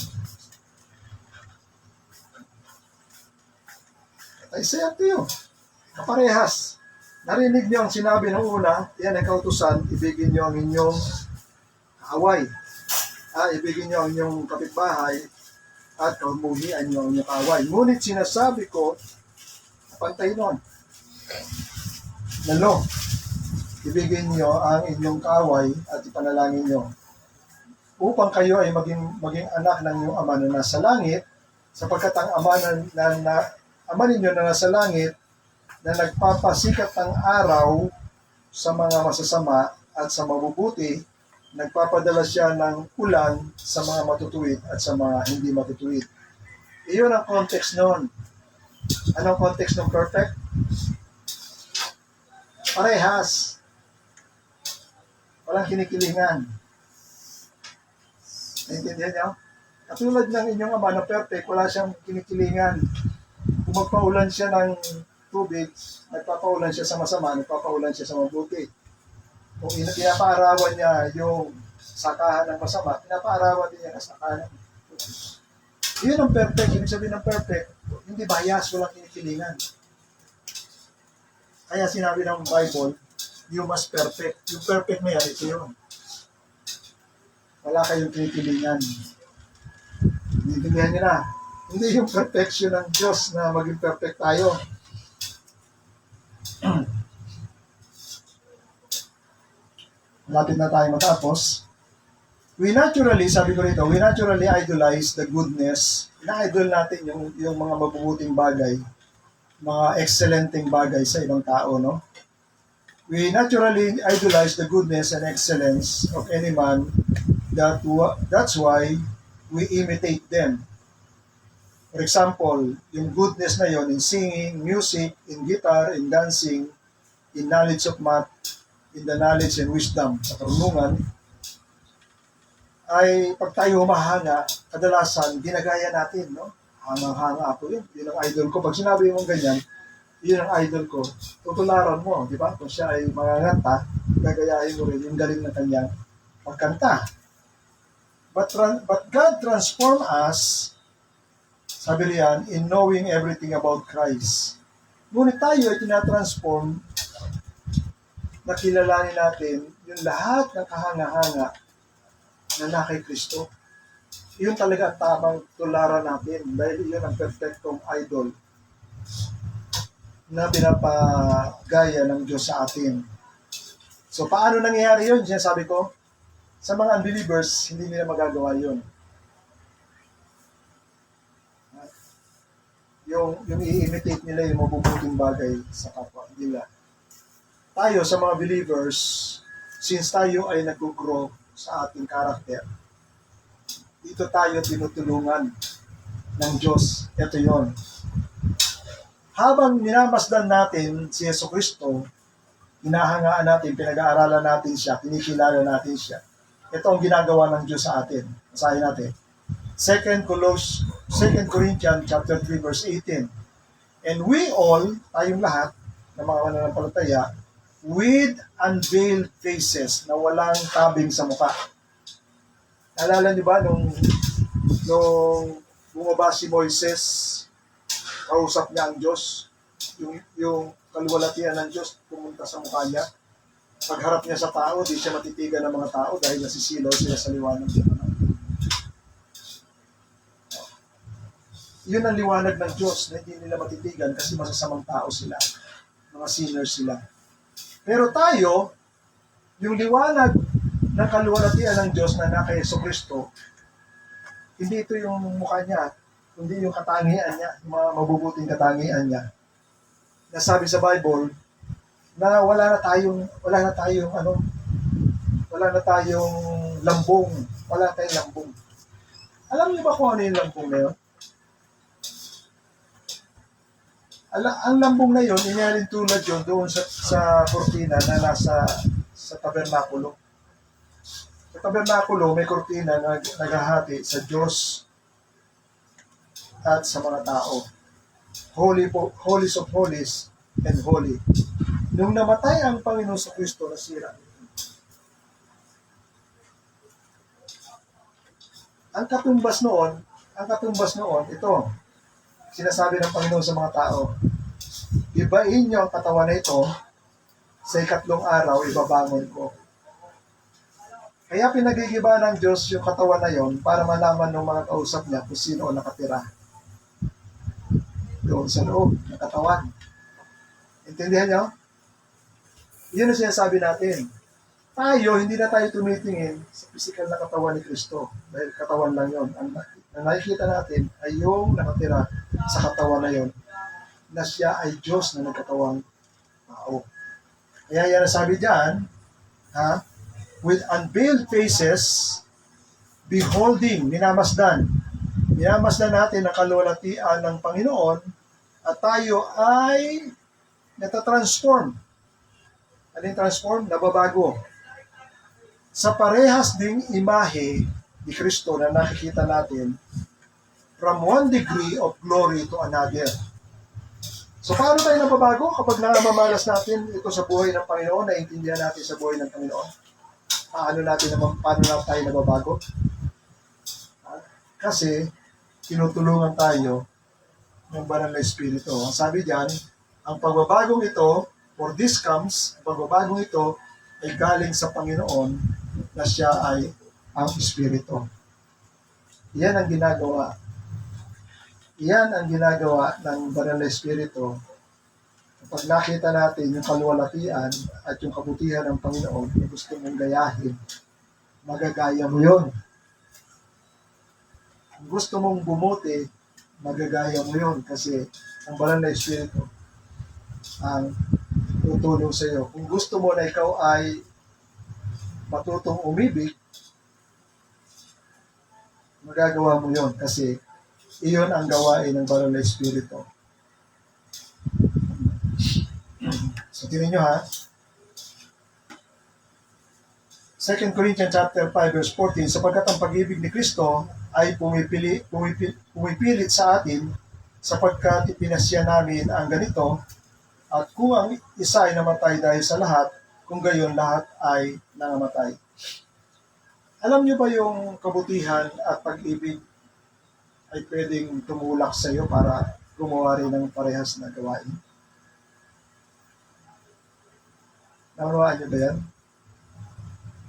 I say unto you, kaparehas, narinig niyo ang sinabi ng una, yan ang kautusan, ibigin niyo ang inyong kaaway. Ibigin niyo ang inyong kapitbahay at kamuhian niyo ang inyong kaaway. Ngunit sinasabi ko, pantay nun, na law, ibigin niyo ang inyong kaaway at ipanalangin niyo upang kayo ay maging anak ng inyong ama na nasa langit, sapagkat ang ama ninyo na nasa langit na nagpapasikat ng araw sa mga masasama at sa mabubuti nagpapadala siya ng ulan sa mga matutuwid at sa mga hindi matutuwid. Iyon ang context noon. Anong context ng perfect? Parehas. Walang kinikilingan. Naintindihan niyo? Katulad ng inyong ama na perfect, wala siyang kinikilingan. Kung magpaulan siya ng tubig, nagpapaulan siya sa masama, nagpapaulan siya sa mabuti. Kung pinapaarawan niya yung sakahan ng masama, pinapaarawan din niya ang sakahan ng mabuti. Yun ang perfect. Ibig sabihin ng perfect, hindi bias, walang kinikilingan. Kaya sinabi ng Bible, you must perfect. Yung perfect na yan, ito yun. Wala kayong kinikilingan. Intindihan niyo na. Hindi yung perfection ng Diyos na maging perfect tayo. Lapit na tayo matapos. Sabi ko rito, we naturally idolize the goodness. Ina-idol natin yung mga mabubuting bagay, mga excellenting bagay sa ibang tao, no? We naturally idolize the goodness and excellence of any man. That's why we imitate them. For example, yung goodness na yon in singing, music, in guitar, in dancing, in knowledge of math, in the knowledge and wisdom, sa karunungan, ay pag tayo humahanga, kadalasan, ginagaya natin, no? Hangang-hanga ako yun. Yun ang idol ko. Pag sinabi mong ganyan, yun ang idol ko. Tutularan mo, di ba? Kung siya ay manganganta, gagayahin mo rin yung galing ng kanyang pagkanta. But God transformed us, sabi riyan, in knowing everything about Christ. Ngunit tayo ay tinatransform na kilalanin natin yung lahat ng kahanga-hanga na na kay Kristo. Yun talaga ang tamang tularan natin dahil yun ang perfectong idol na pinapagaya ng Diyos sa atin. So, paano nangyayari yun? Sinasabi ko, sa mga unbelievers, hindi nila magagawa yun. Yung i-imitate nila yung mabubuting bagay sa kapwa nila. Tayo, sa mga believers, since tayo ay nag-grow sa ating karakter, dito tayo tinutulungan ng Diyos. Ito yon. Habang minamasdan natin si Jesucristo, hinahangaan natin, pinag-aaralan natin siya, kinikilala natin siya. Ito ang ginagawa ng Diyos sa atin. Basahin natin. 2 Corinthians chapter 3 verse 18. And we all, tayong lahat, ng mga mananampalataya, with unveiled faces, na walang tabing sa mukha. Naalala niyo ba nung bumaba si Moises, kausap niya ang Diyos, yung kaluwalhatian ng Diyos pumunta sa mukha niya. Pagharap niya sa tao, di siya matitigan ng mga tao dahil nasisilaw sila sa liwanag niya. Yun ang liwanag ng Diyos na hindi nila matitigan kasi masasamang tao sila. Mga sinners sila. Pero tayo, yung liwanag ng kaluwalhatian ng Diyos na naka Jesucristo, hindi ito yung mukha niya, kundi yung katangian niya, yung mga mabubuting katangian niya. Nasabi sa Bible na wala na tayong lambong. Wala tayong lambong. Alam niyo ba kung ano yung lambong na yun? Ang lambong na yun, inyaring tulad yun doon sa kortina na nasa sa tabernakulo. Sa tabernakulo, may kortina na naghahati sa Diyos at sa mga tao. Holies of holies and holy. Nung namatay ang Panginoon sa Kristo, nasira. Ang katumbas noon, ito, sinasabi ng Panginoon sa mga tao, ibain niyo ang katawan na ito, sa ikatlong araw, ibabangon ko. Kaya pinagigiba ng Diyos yung katawan na yon para malaman ng mga kausap niya kung sino ang nakatira doon sa loob ng katawan. Intindihan niyo? Yun ang sinasabi natin. Tayo, hindi na tayo tumitingin sa physical na katawan ni Kristo dahil katawan lang yon. Ang nakikita natin ay yung nakatira sa katawan na yon na siya ay Diyos na nagkatawang tao. Kaya yan ang sabi diyan, with unveiled faces, beholding, minamasdan natin ang kalwalhatian ng Panginoon at tayo ay natatransform. Ano yung transform? Nababago. Sa parehas ding imahe ni Kristo na nakikita natin from one degree of glory to another. So paano tayo nababago? Kapag namamalas natin ito sa buhay ng Panginoon, naiintindihan natin sa buhay ng Panginoon. Paano na tayo nababago? Kasi tinutulungan tayo ng banal na Espiritu. Ang sabi diyan, ang pagbabagong ito, for this comes, ang pagbabagong ito ay galing sa Panginoon na siya ay ang Espiritu. Yan ang ginagawa. Yan ang ginagawa ng banal na Espiritu. Kapag nakita natin yung kalwalhatian at yung kabutihan ng Panginoon na gusto mong gayahin, magagaya mo yun. Kung gusto mong bumuti, magagaya mo yun kasi ang banal na Espiritu ang tutulong sa iyo. Kung gusto mo na ikaw ay matutong umibig, magagawa mo yun kasi iyon ang gawain ng banal na Espiritu. So, tingnan nyo ha. 2 Corinthians chapter 5 verse 14, sapagkat ang pag-ibig ni Kristo ay pumipilit sa atin sapagkat ipinasya namin ang ganito, at kung ang isa ay namatay dahil sa lahat, kung gayon lahat ay nangamatay. Alam niyo ba yung kabutihan at pag-ibig ay pwedeng tumulak sa iyo para gumawa rin ng parehas na gawain? Naunawaan niyo ba yan?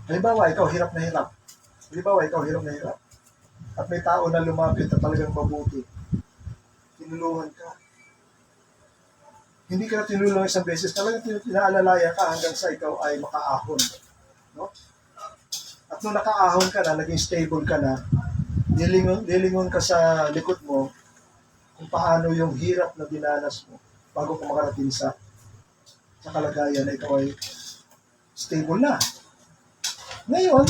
Halimbawa, ikaw hirap na hirap. At may tao na lumapit at talagang mabuti. Tinulungan ka. Hindi ka na tinulungan isang beses, talagang pinaalalaya ka hanggang sa ikaw ay makaahon. No? At nung nakaahon ka na, naging stable ka na, nilingon ka sa likod mo kung paano yung hirap na dinanas mo bago ka makarating sa kalagayan na ikaw ay stable na. Ngayon,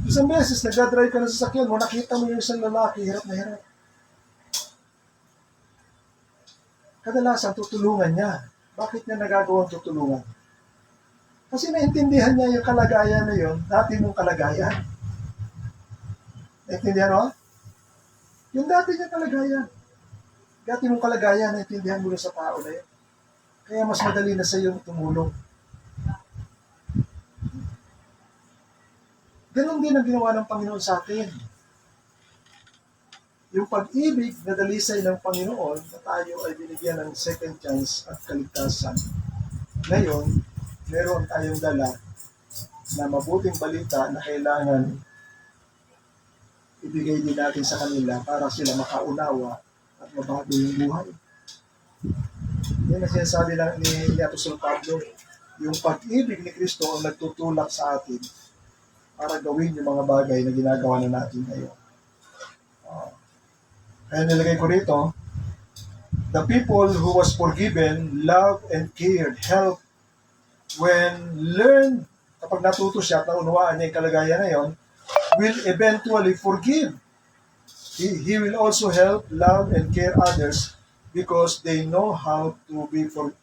isang beses, nagdadrive ka na sa sasakyan mo, nakita mo yung isang lalaki, hirap na hirap. Kadalasan, tutulungan niya. Bakit niya nagagawang tutulungan? Kasi naintindihan niya yung kalagayan na yun, dati mong kalagayan. Naintindihan mo? Yung dati niyang kalagayan. Dati mong kalagayan, naintindihan mo sa tao na yun. Kaya mas madali na sa iyong tumulong. Ganon din ang ginawa ng Panginoon sa atin. Yung pag-ibig na dalisay ng Panginoon na tayo ay binigyan ng second chance at kaligtasan. Ngayon, meron tayong dala na mabuting balita na kailangan ibigay din natin sa kanila para sila makaunawa at mabago yung buhay. Yan ang sinasabi ni Apostol Pablo, yung pag-ibig ni Kristo ang nagtutulak sa atin para gawin yung mga bagay na ginagawa na natin ngayon. Kaya nilagay ko rito, the people who was forgiven, loved, and cared, helped, when learned, kapag natuto siya at naunawaan niya yung kalagayan na yon, will eventually forgive. He will also help, love, and care others because they know how to be forgiven.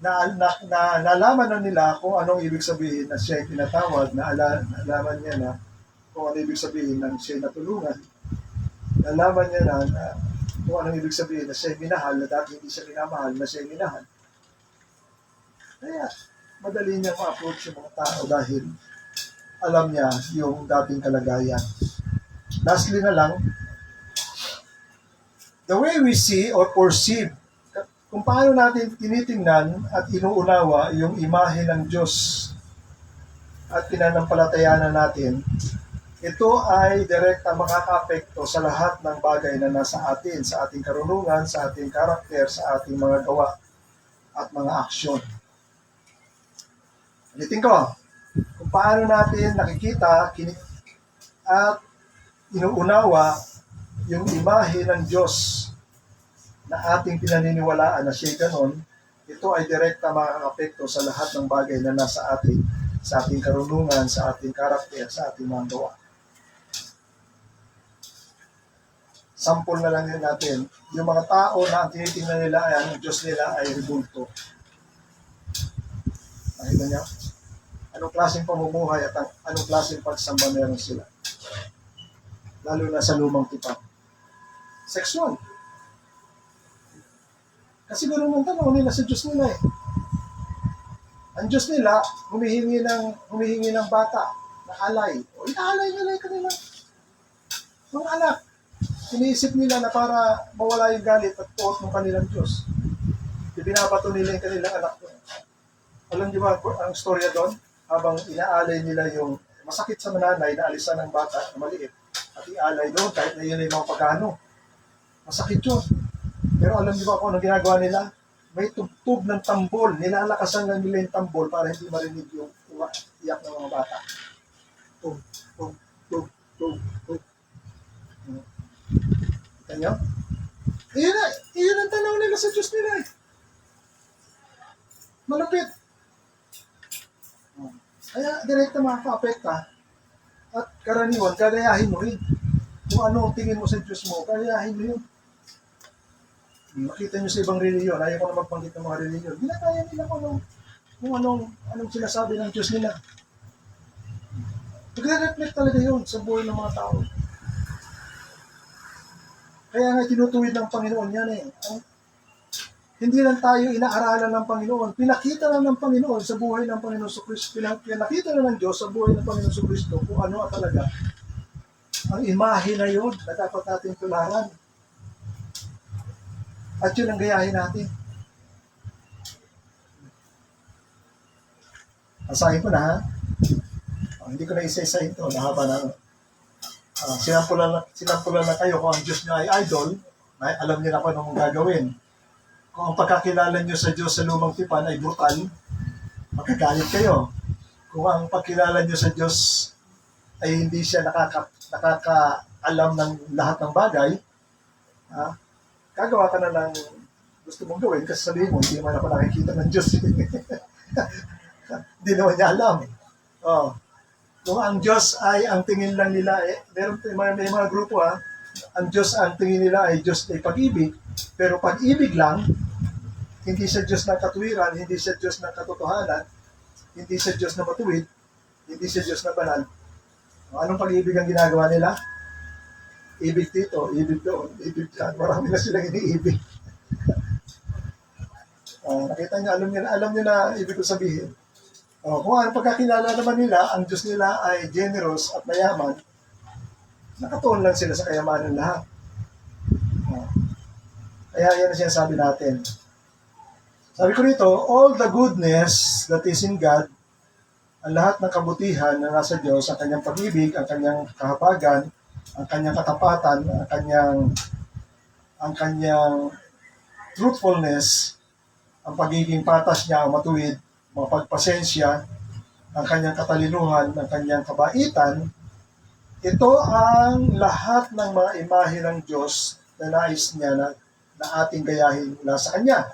Nalaman na nila kung anong ibig sabihin na siya ay tinatawag, nalaman niya na kung anong ibig sabihin na siya ay natulungan. Nalaman niya na kung anong ibig sabihin na siya ay minahal, na dati hindi siya minamahal, na siya ay minahal. Kaya, madali niya ma-approach yung mga tao dahil alam niya yung dating kalagayan. Lastly na lang, the way we see or perceive, kung paano natin tinitingnan at inuunawa yung imahe ng Diyos at pinanampalatayanan natin, ito ay direkta makaka-apekto sa lahat ng bagay na nasa atin, sa ating karunungan, sa ating karakter, sa ating mga gawa at mga aksyon. Ulitin ko, kung paano natin nakikita at inuunawa yung imahe ng Diyos na ating pinaniniwalaan na siya ganon, ito ay direkta makaka-apekto sa lahat ng bagay na nasa atin sa ating karunungan, sa ating karakter, sa ating mga gawa. Sample na lang yun natin. Yung mga tao na ang tinitingnan nila ay ang Diyos nila ay rebulto. Nakita niyo? Anong klaseng pamumuhay at anong klaseng pagsamba meron sila. Lalo na sa lumang tipan. Sexual. Kasi ganoon ang tanong nila sa Diyos nila eh. Ang Diyos nila, humihingi ng bata na alay. O inaalay nila yung kanilang mga anak. Iniisip nila na para mawala yung galit at tuot ng kanilang Diyos. Ibinabato nila yung kanilang anak doon. Alam niyo ba ang storya doon? Habang inaalay nila yung masakit sa nanay na alisan ng bata na maliit at ialay doon kahit na yun ay mga pagkano. Masakit yun. Pero alam niyo ba kung anong ginagawa nila? May tugtog ng tambol. Nilalakasan lang nila yung tambol para hindi marinig yung iyak ng mga bata. Tug, tug, tug, tug, tug. Kita nyo? Iyon ang tanaw nila sa Diyos nila eh. Malapit. Kaya direkta makaka-apekta at karaniwan, kagayahin mo rin. Kung ano ang tingin mo sa Diyos mo, kagayahin mo yun. Makita nyo sa ibang reliyon, ayaw ko na magbanggit ng mga reliyon, ginagaya nila kung anong sinasabi ng Diyos nila. Nagre-reflect talaga yun sa buhay ng mga tao. Kaya nga tinutuwid ng Panginoon yan eh. Hindi lang tayo inaaralan ng Panginoon. Pinakita lang ng Panginoon sa buhay ng Panginoon sa Kristo. Pinakita na ng Diyos sa buhay ng Panginoon sa Kristo kung ano talaga ang imahe na yun na dapat natin tularan. At yun ang gayahin natin. Asahin ko na ha. Hindi ko na isa-isa ito. Nahaba na. Sinampulan na kayo kung ang Diyos niyo ay idol. Alam niyo na kung anong gagawin. Kung ang pagkakilala niyo sa Diyos sa lumang tipan ay brutal, magkagalit kayo. Kung ang pagkilala niyo sa Diyos ay hindi siya nakakaalam ng lahat ng bagay, gagawa ka na ng gusto mong gawin kasi sabihin mo, hindi naman ako nakikita ng Diyos. Hindi naman niya alam. Kung ang Diyos ay ang tingin lang nila, may mga grupo ang Diyos ang tingin nila ay Diyos ay pag-ibig, pero pag-ibig lang, hindi siya Diyos ng katuwiran, hindi siya Diyos ng katotohanan, hindi siya Diyos na matuwid, hindi siya Diyos na banal. Anong pag-ibig ang ginagawa nila? Ibig dito, ibig doon, ibig dyan. Marami na silang iniibig. Nakita niyo, alam niyo na ibig ko sabihin. Kung ano pagkakilala naman nila, ang Diyos nila ay generous at mayaman, nakatuon lang sila sa kayamanan lahat. Kaya yan ang sinasabi natin. Sabi ko rito, all the goodness that is in God, ang lahat ng kabutihan na nasa Diyos, ang kanyang pag-ibig, ang kanyang kahabagan, ang kanyang katapatan, ang kanyang truthfulness, ang pagiging patas niya, ang matuwid, mapagpasensya, ang kanyang katalinuhan, ang kanyang kabaitan, ito ang lahat ng mga imahe ng Diyos na nais niya na ating gayahin mula sa Kanya.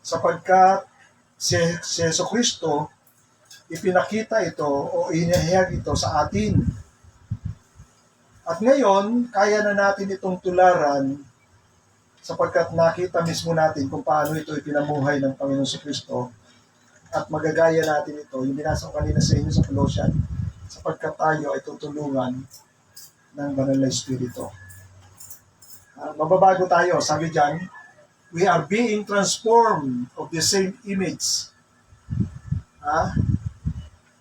Sapagkat si Jesucristo, ipinakita ito o inihayag ito sa atin. At ngayon, kaya na natin itong tularan sapagkat nakita mismo natin kung paano ito ipinamuhay ng Panginoon Jesucristo at magagaya natin ito. Yung binasa ko kanina sa inyo sa Colossians, sapagkat tayo ay tutulungan ng Banal na Espiritu. Mababago tayo, sabi dyan, we are being transformed of the same image.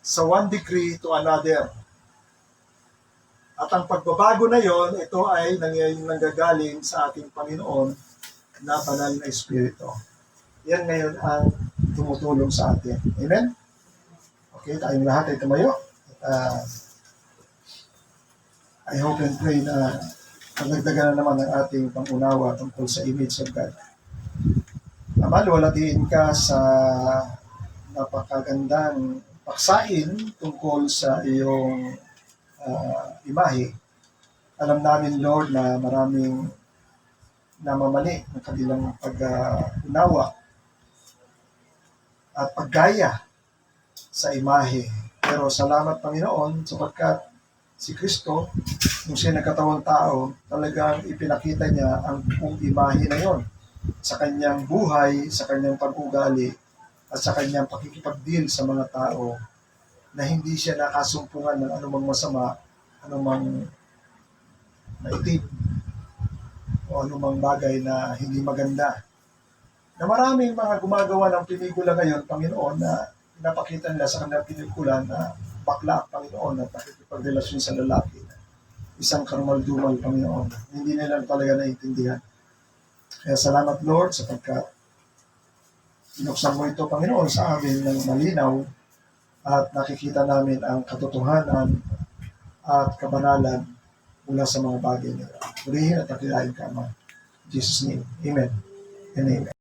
Sa one degree to another. At ang pagbabago na yon, ito ay nanggagaling sa ating Panginoon na Banal na Espiritu. Yan ngayon ang tumutulong sa atin. Amen? Okay, tayong lahat ay tumayo. I hope and pray na nagdagan na naman ang ating pangunawa tungkol sa image of God. Maluwalhatiin ka sa napakagandang paksain tungkol sa iyong imahe. Alam namin, Lord, na maraming namamali ng kanilang pag-unawa at paggaya sa imahe. Pero salamat Panginoon sapagkat si Kristo, nung siya nagkatawang tao, talagang ipinakita niya ang buong imahe na yon sa kanyang buhay, sa kanyang pag-ugali, at sa kanyang pakikipag-deal sa mga tao na hindi siya nakasumpungan ng anumang masama, anumang maitim, o anumang bagay na hindi maganda. Na maraming mga gumagawa ng pelikula ngayon, Panginoon, na pinapakita nila sa kanilang pelikula na bakla ang Panginoon at nakikipagrelasyon sa lalaki. Isang karumal-dumal, Panginoon. Hindi nila talaga naiintindihan. Kaya salamat, Lord, sapagkat binuksan mo ito, Panginoon, sa amin ng malinaw at nakikita namin ang katotohanan at kabanalan mula sa mga bagay nila. Purihin at akilain ka, Ama. In Jesus' name. Amen and amen.